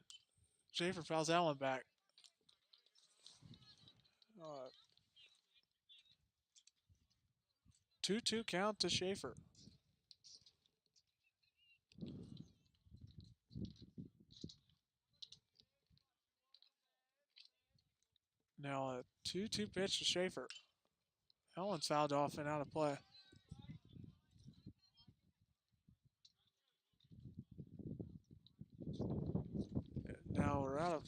Schaefer fouls that one back. 2-2 count to Schaefer. Now a 2-2 pitch to Schaefer. That one's fouled off and out of play. Now we're out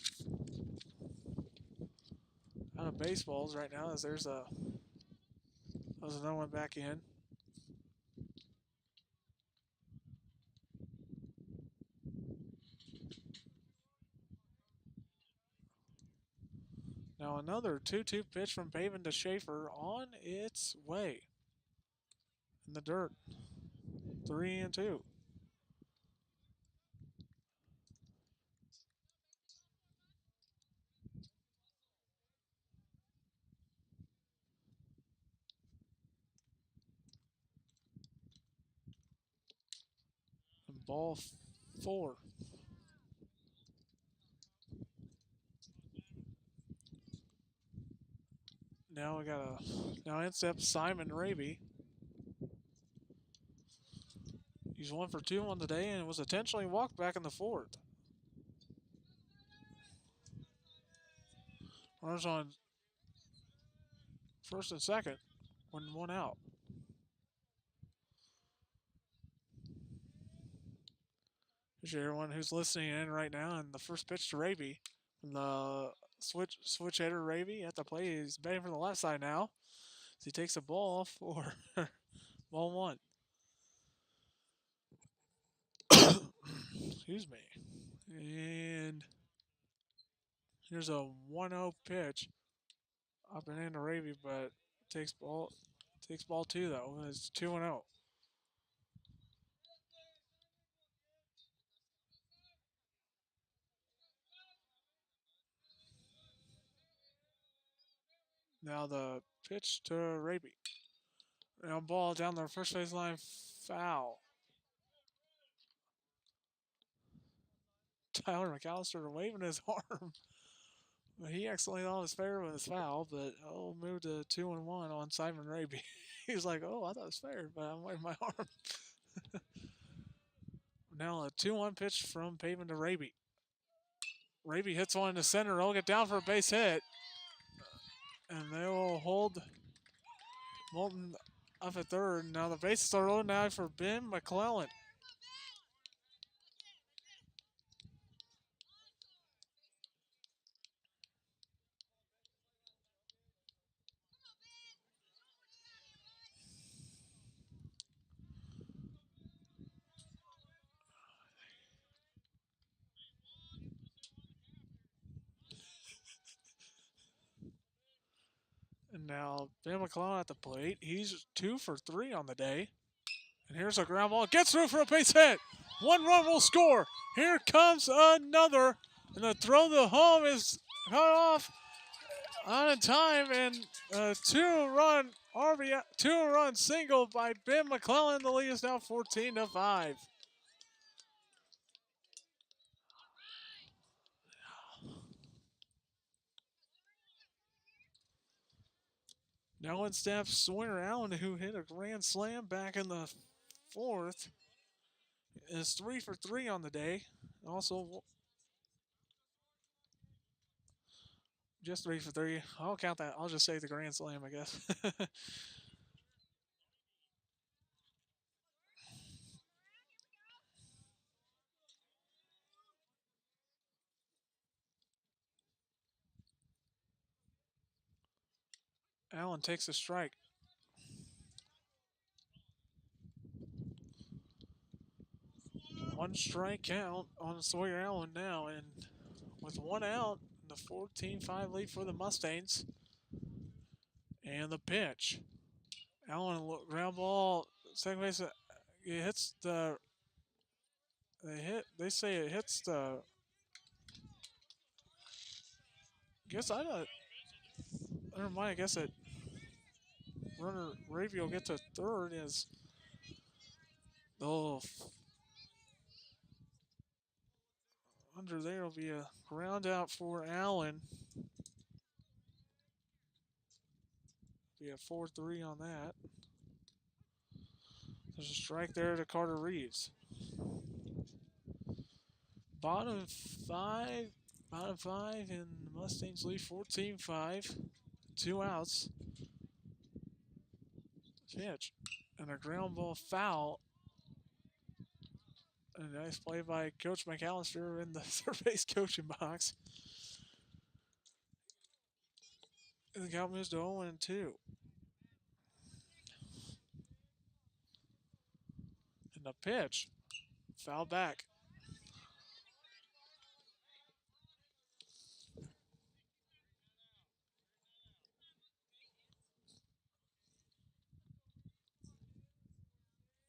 of baseballs right now as there's another one back in. Now another 2-2 pitch from Pavin to Schaefer on its way. In the dirt. 3-2. And ball 4. Now we got now in steps Simon Raby. He's 1 for 2 on the day and was intentionally walked back in the 4th. Runners on first and second, 1 out. Here's everyone who's listening in right now, and the first pitch to Raby. And the switch hitter Raby at the plate is batting from the left side now. So he takes a ball for ball 1. Excuse me. And here's a 1-0 pitch up and into Raby, but takes ball 2 though. It's 2-0. Now the pitch to Raby. Now ball down the first base line, foul. Tyler McAllister waving his arm. He accidentally thought it was fair with his foul, but moved to 2-1 on Simon Raby. He was like, oh, I thought it was fair, but I'm waving my arm. Now a 2-1 pitch from Pavin to Raby. Raby hits one in the center. They'll get down for a base hit. And they will hold Moulton up at third. Now the bases are loaded now for Ben McClellan. And now Ben McClellan at the plate. He's 2 for 3 on the day. And here's a ground ball. Gets through for a base hit. 1 run will score. Here comes another. And the throw to home is cut off on in time. And a 2-run RBI, 2-run single by Ben McClellan. The lead is now 14-5. Now in steps Sawyer Allen, who hit a grand slam back in the 4th, is 3 for 3 on the day. Also, just 3 for 3. I'll count that. I'll just say the grand slam, I guess. Allen takes a strike. One strike count on Sawyer Allen now, and with one out, the 14-5 lead for the Mustangs. And the pitch. Allen ground ball, second base. It hits the. They say it hits the. Guess I don't. Never mind. I guess it. Runner Ravy will get to third. Is oh, under there will be a ground out for Allen. Be a 4-3 on that. There's a strike there to Carter Reeves. Bottom five, and the Mustangs lead 14-5. 2 outs. Pitch and a ground ball foul. A nice play by Coach McAllister in the third base coaching box. And the count moves to 0-2. And the pitch, foul back.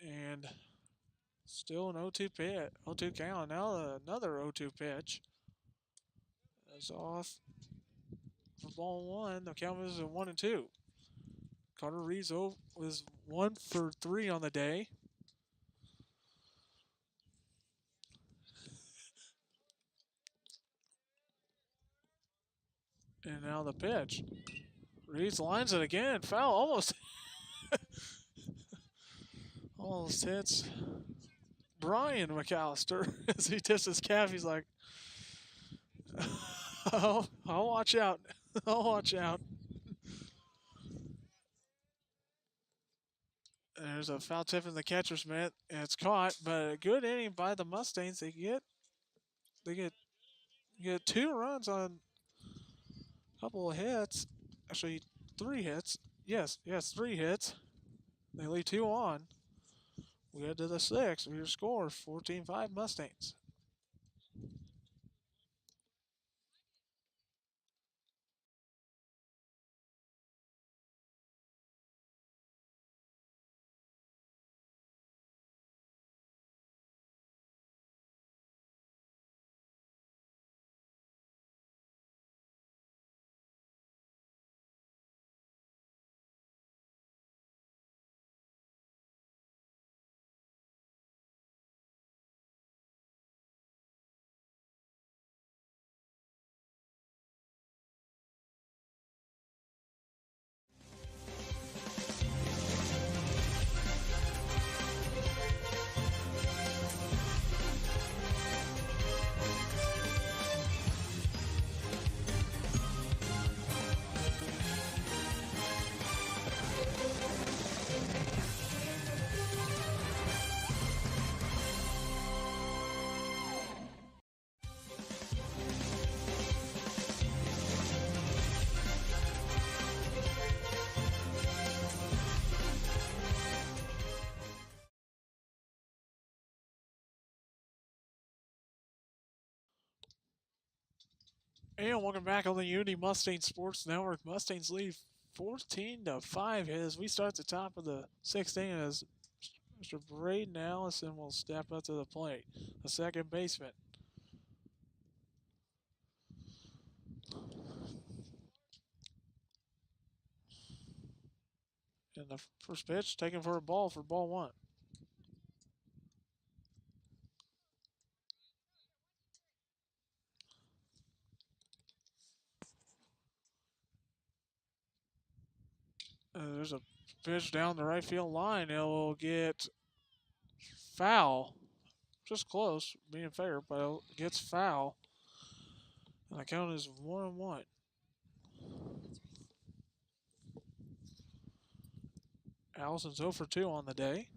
And still an 0-2 pitch, 0-2 count. Now another 0-2 pitch. That's off for ball one. The count moves to 1-2. Carter Reeves was 1 for 3 on the day. And now the pitch. Reeves lines it again. Foul almost. Almost hits Brian McAllister as he tips his calf. He's like, oh, I'll watch out. I'll watch out. There's a foul tip in the catcher's mitt, and it's caught. But a good inning by the Mustangs. They get 2 runs on a couple of hits. Actually, 3 hits. Yes, 3 hits. They lead 2 on. We head to the 6th. Your score 14-5 Mustangs. And welcome back on the Unity Mustang Sports Network. Mustangs lead 14-5 as we start at the top of the 6th inning as Mr. Braden Allison will step up to the plate, the second baseman. And the first pitch taken for ball one. There's a pitch down the right field line. It will get foul. Just close, being fair, but it gets foul. And the count is 1-1. Allison's 0 for 2 on the day.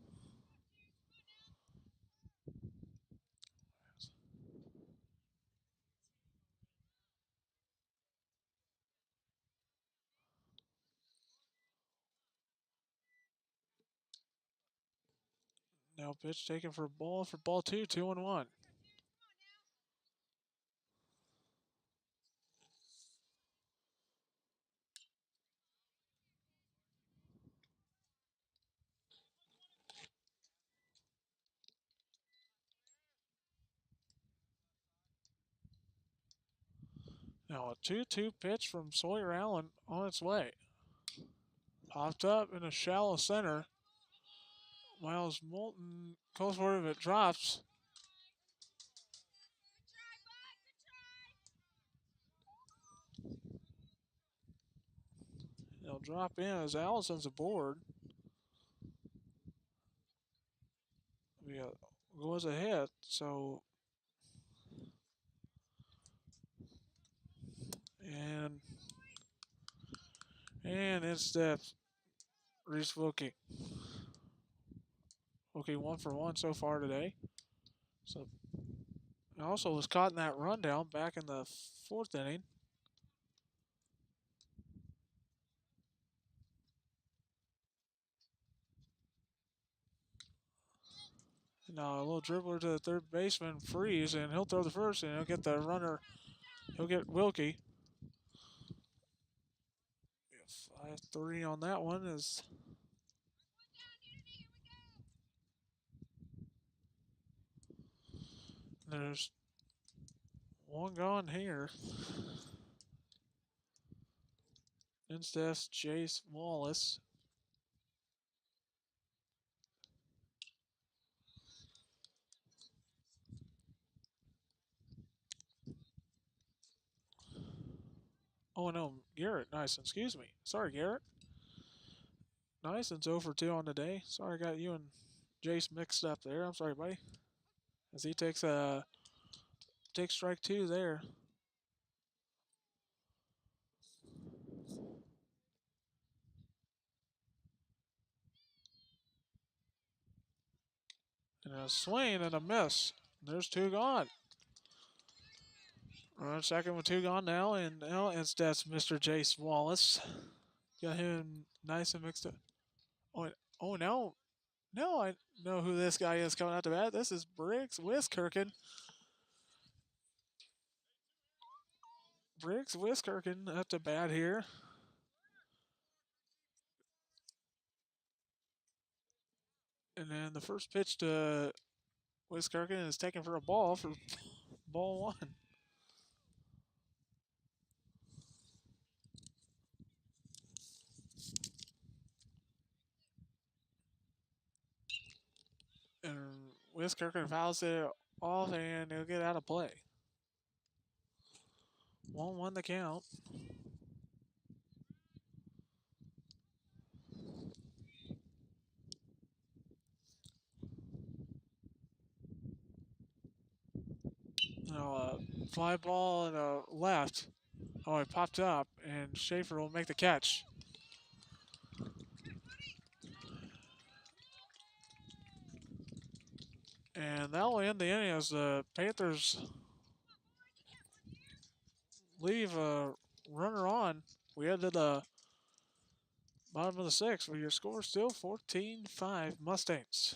Now pitch taken for ball 2, 2-1. Now a 2-2 pitch from Sawyer Allen on its way. Popped up in a shallow center. Miles Moulton goes for it if it drops. It'll drop in as Allison's aboard. Goes ahead, so and instead Reese Wilkie. Wilkie 1-for-1 so far today. So also was caught in that rundown back in the 4th inning. Now a little dribbler to the third baseman, Freeze, and he'll throw the first, and he'll get the runner. He'll get Wilkie. 5-3 on that one is. There's one gone here. Instead, Chase Wallace. Oh no, Garrett Nyson, excuse me. Sorry, Garrett. Nyson's 0-for-2 on the day. Sorry, I got you and Jace mixed up there. I'm sorry, buddy. As he takes strike 2 there. And a swing and a miss. There's 2 gone. Run second with 2 gone now, and now instead Mr. Jace Wallace. Got him nice and mixed up. Oh no. No, I know who this guy is coming out to bat. This is Briggs Wiskirchen. Briggs Wiskirchen at the bat here. And then the first pitch to Wiskirchen is taken for a ball for ball 1. And Wiskirchen fouls it off and he'll get out of play. 1-1 the count. Now a fly ball and a left. Oh, it popped up and Schaefer will make the catch. And that will end the inning as the Panthers leave a runner on. We head to the bottom of the 6th where your score is still 14-5 Mustangs.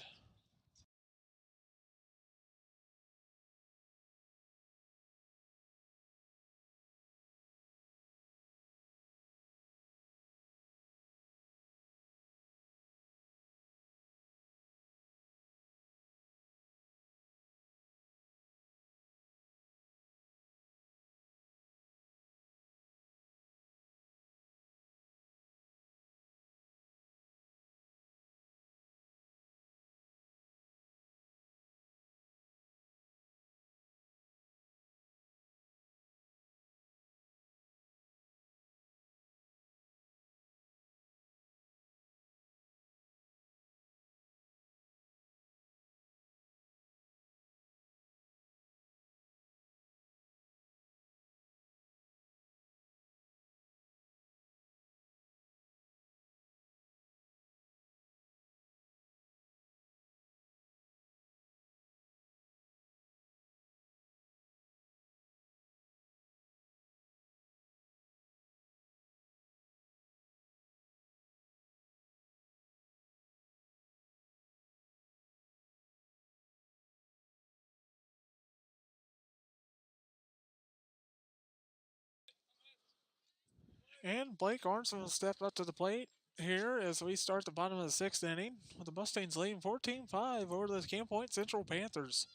And Blake Arnson will step up to the plate here as we start the bottom of the 6th inning with the Mustangs leading 14-5 over the Camp Point Central Panthers.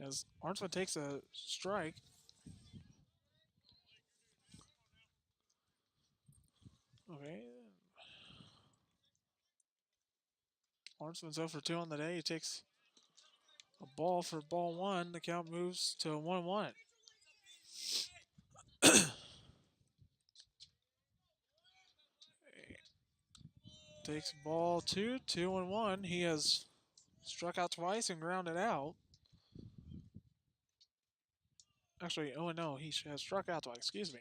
As Arnson takes a strike. Okay. Arnsman's 0 for 2 on the day. He takes a ball for ball 1. The count moves to 1-1. Takes ball 2, 2-1. He has struck out twice and grounded out. Actually, oh no, he has struck out twice. Excuse me.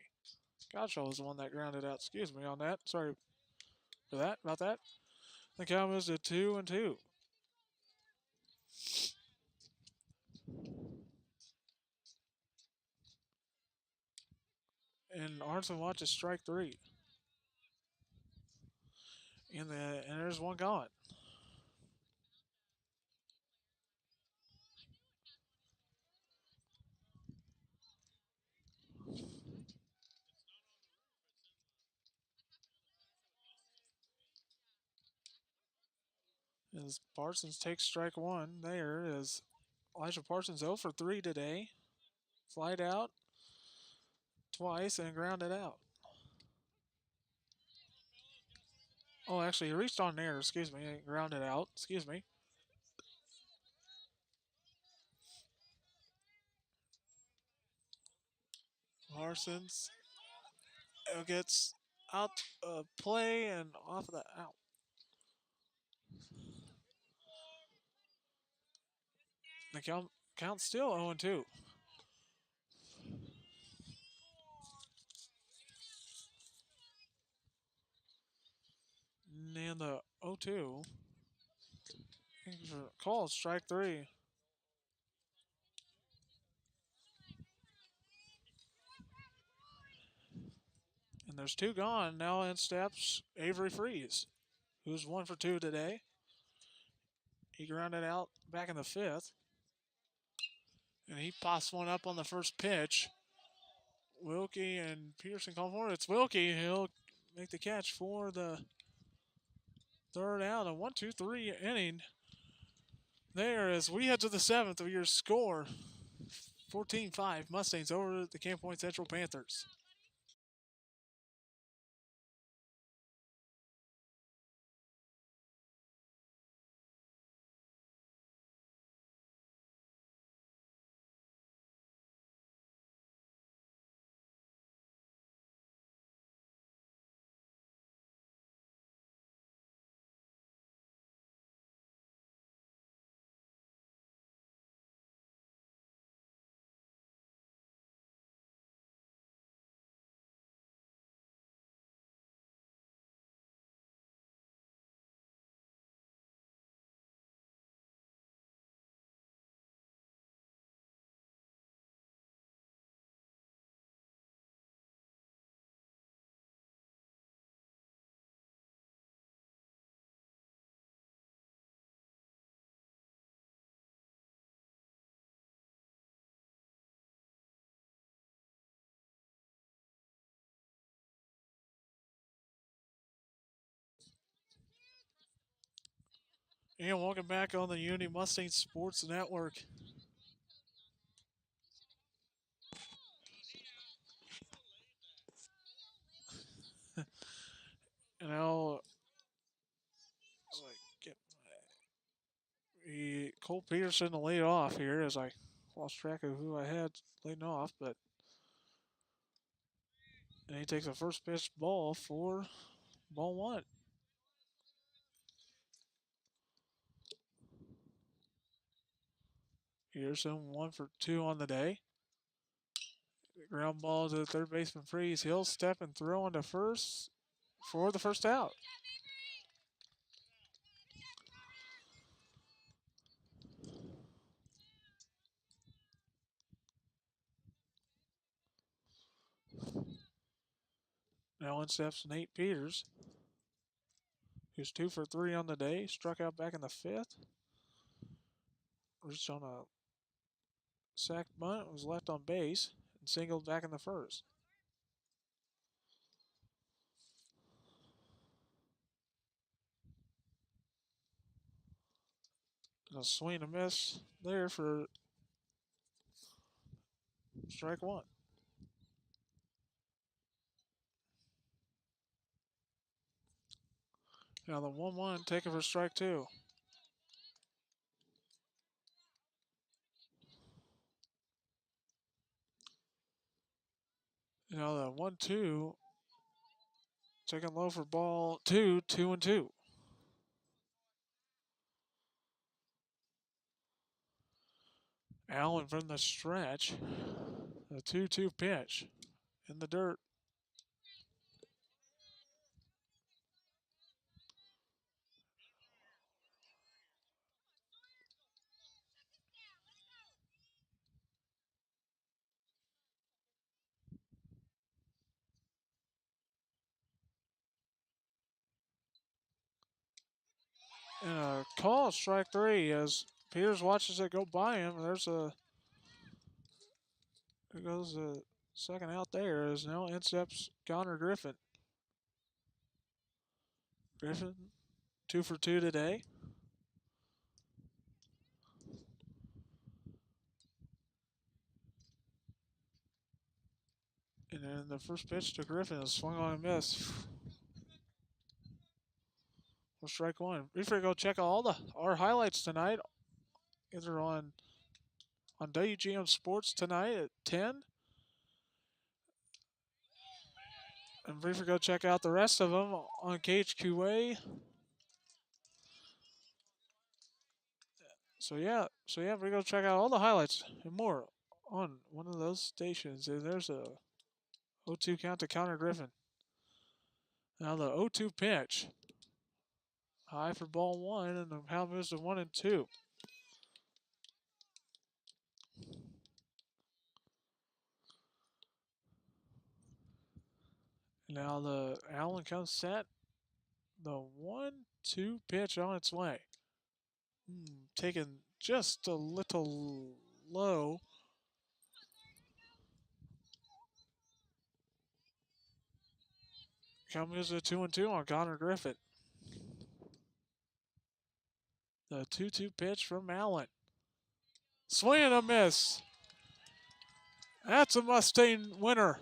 Godshaw was the one that grounded out. Excuse me on that. Sorry for that. About that. The count moves to 2-2. And Arnson watches strike 3. And there's one gone. As Parsons takes strike 1, there is Elijah Parsons 0 for 3 today. Flied out twice and grounded out. Oh, actually, he reached on there. Excuse me. Grounded out. Excuse me. Parsons gets out of play and off of the out. The count's still 0-2. And the 0-2. Call strike 3. And there's 2 gone. Now in steps Avery Freeze, who's 1 for 2 today. He grounded out back in the 5th. And he pops one up on the first pitch. Wilkie and Peterson call for it. It's Wilkie. He'll make the catch for the 3rd out. A 1-2-3 inning there as we head to the 7th of your score. 14-5 Mustangs over the Camp Point Central Panthers. And welcome back on the Unity Mustang Sports Network. And now Cole Peterson to lead off here as I lost track of who I had leading off, but and he takes a first pitch ball for ball 1. Peterson 1 for 2 on the day. Ground ball to the third baseman Freeze. He'll step and throw into first for the first out. Now in steps Nate Peters, who's 2 for 3 on the day. Struck out back in the 5th. Reached on a sack bunt, was left on base. singled back in the first. A swing and a miss there for strike one. Now the 1-1 taken for strike two. Now the 1-2 taken low for ball two, 2-2. Allen from the stretch. A 2-2 pitch in the dirt. And a call, strike three, as Peters watches it go by him. There goes the second out there, as now intercepts Connor Griffin. Griffin, 2 for 2 today. And then the first pitch to Griffin is swung on and miss. For strike one. Be sure to go check out all our highlights tonight. Either on WGM Sports tonight at 10. And be sure to go check out the rest of them on KHQA. So yeah, we go check out all the highlights and more on one of those stations. And there's a 0-2 count to Connor Griffin. Now the 0-2 pitch. High for ball one, and the count moves to 1-2. Now the Allen comes set. The 1-2 pitch on its way. Taken just a little low. Coming as a 2-2 on Connor Griffin. The 2-2 pitch from Allen. Swing and a miss. That's a Mustang winner.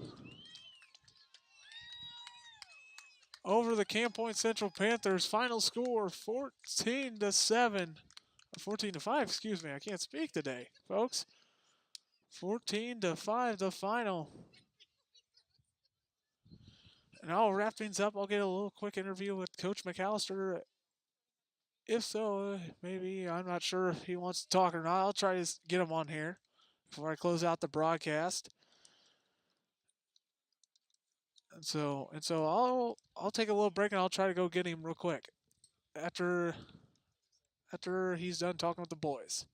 Over the Camp Point Central Panthers. Final score 14-7. 14-5, excuse me. I can't speak today, folks. 14-5 the final. And I'll wrap things up. I'll get a little quick interview with Coach McAllister. If so, maybe, I'm not sure if he wants to talk or not. I'll try to get him on here before I close out the broadcast. And so I'll take a little break and I'll try to go get him real quick after he's done talking with the boys.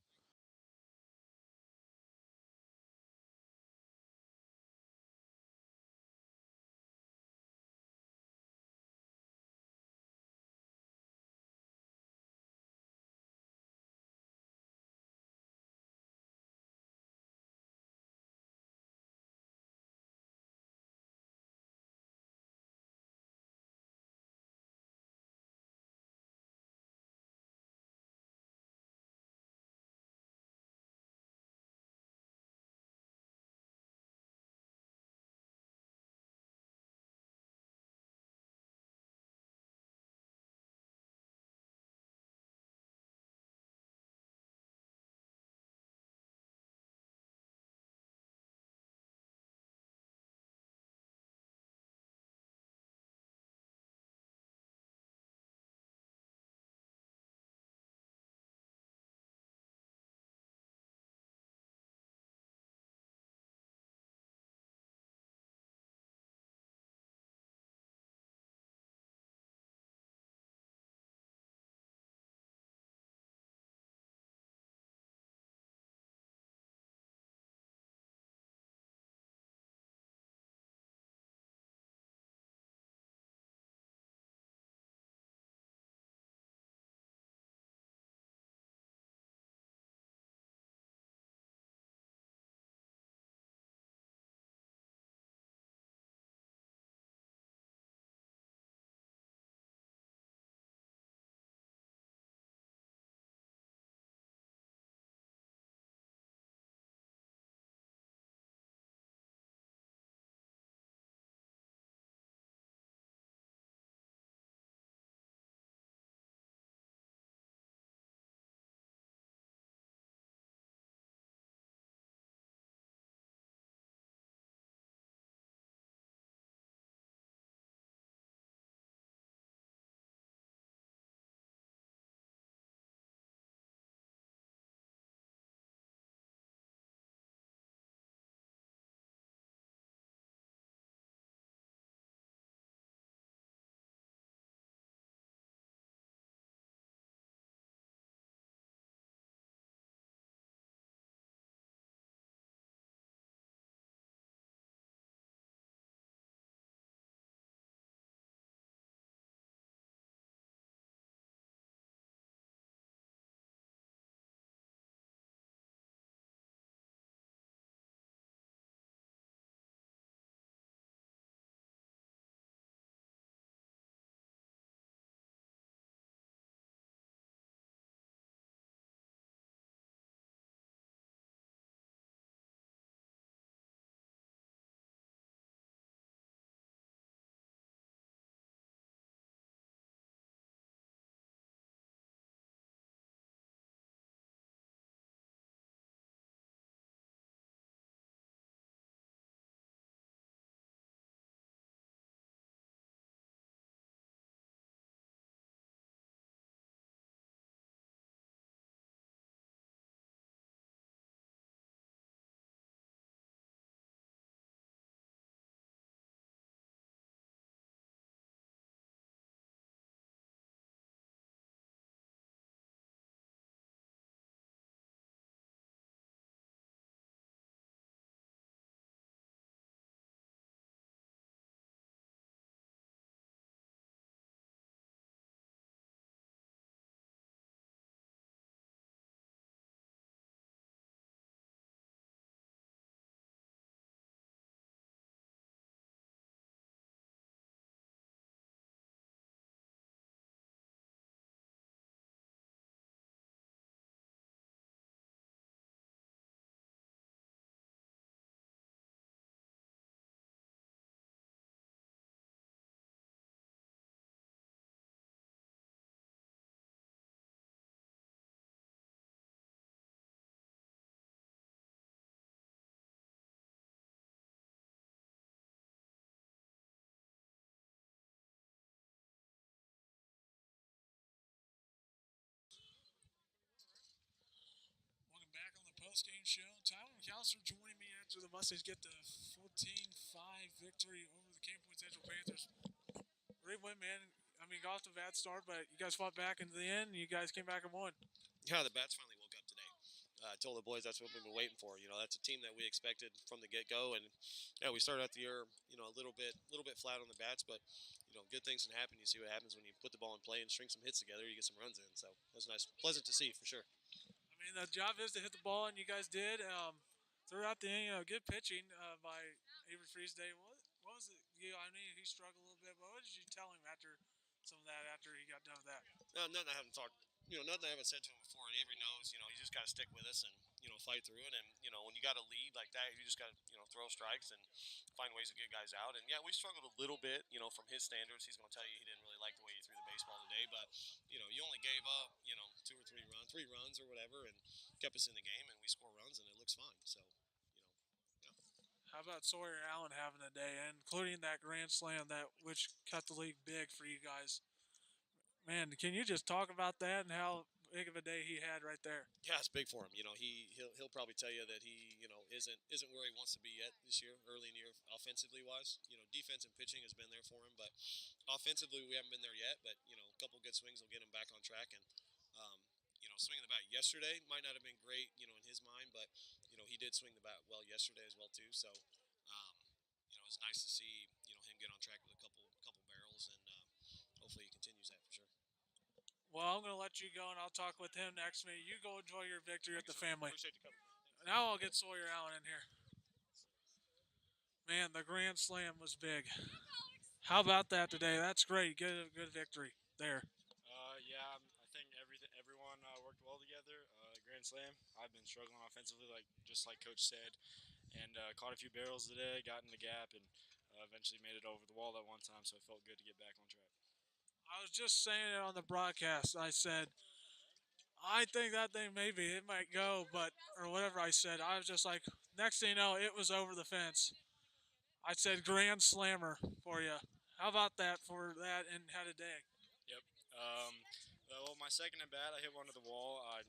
post-game show. Tyler McAllister joining me after the Mustangs get the 14-5 victory over the Cane Point Central Panthers. Great win, man. I mean, got off to a bad start, but you guys fought back into the end. And you guys came back and won. Yeah, the Bats finally woke up today. I told the boys that's what we've been waiting for. That's a team that we expected from the get-go, and yeah, we started out the year, a little bit flat on the bats, but good things can happen. You see what happens when you put the ball in play and string some hits together. You get some runs in, so it was nice, pleasant to see for sure. I mean, the job is to hit the ball, and you guys did. Throughout the inning, good pitching by Avery Freeze Day. What was it? I mean, he struggled a little bit, but what did you tell him after some of that? After he got done with that? No, nothing I haven't talked. Nothing I haven't said to him before. And Avery knows. You just got to stick with us and fight through it. And when you got a lead like that, you just got to throw strikes and find ways to get guys out. And yeah, we struggled a little bit. From his standards, he's going to tell you he didn't really like the way you threw the baseball today. But you only gave up 3 runs or whatever, and kept us in the game. And we score runs, and it looks fine. So yeah. How about Sawyer Allen having a day, including that grand slam which cut the league big for you guys? Man, can you just talk about that and how big of a day he had right there? Yeah, it's big for him. He'll probably tell you that he isn't where he wants to be yet this year, early in the year, offensively wise. Defense and pitching has been there for him, but offensively we haven't been there yet. But a couple good swings will get him back on track. And swinging the bat yesterday might not have been great, in his mind, but he did swing the bat well yesterday as well too. So it's nice to see him get on track with a couple barrels, and hopefully he continues that for sure. Well, I'm going to let you go, and I'll talk with him next meeting. You go enjoy your victory at the family. Appreciate the cover. Now I'll get Sawyer Allen in here. Man, the grand slam was big. How about that today? That's great. Good victory there. Yeah, I think everyone worked well together. Grand slam. I've been struggling offensively, just like Coach said, and caught a few barrels today. Got in the gap, and eventually made it over the wall that one time. So it felt good to get back on track. I was just saying it on the broadcast. I said, I think that thing it might go, or whatever I said. I was just like, next thing you know, it was over the fence. I said grand slammer for you. How about that for that and had a day? Yep. Well, my second at bat, I hit one to the wall. I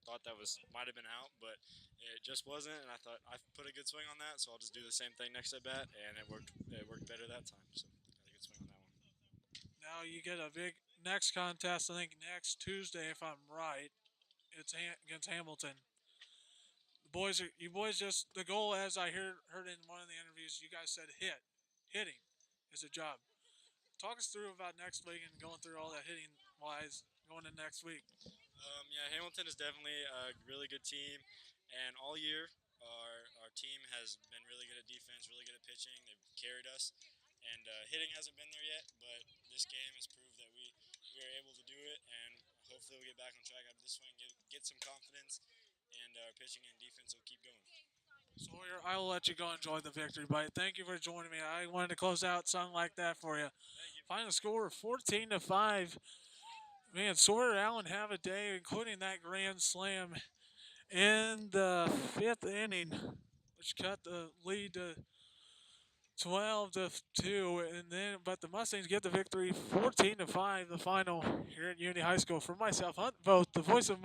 thought that might have been out, but it just wasn't. And I thought I put a good swing on that, so I'll just do the same thing next at bat, and it worked. It worked better that time. So got a good swing on that one. Now you get a big next contest. I think next Tuesday, if I'm right, it's against Hamilton. You boys just the goal, as I heard in one of the interviews, you guys said hitting is a job. Talk us through about next week and going through all that hitting wise going in next week. Yeah, Hamilton is definitely a really good team, and all year our team has been really good at defense, really good at pitching. They've carried us, and hitting hasn't been there yet, but this game has proved that we are able to do it, and hopefully we'll get back on track after this one, get some confidence, and our pitching and defense will keep going. Sawyer, I will let you go enjoy the victory, but thank you for joining me. I wanted to close out something like that for you. Final score 14-5. Man, Sawyer Allen have a day, including that grand slam in the 5th inning, which cut the lead to 12-2, but the Mustangs get the victory 14-5, the final here at Unity High School. For myself, Hunt Voth, the voice of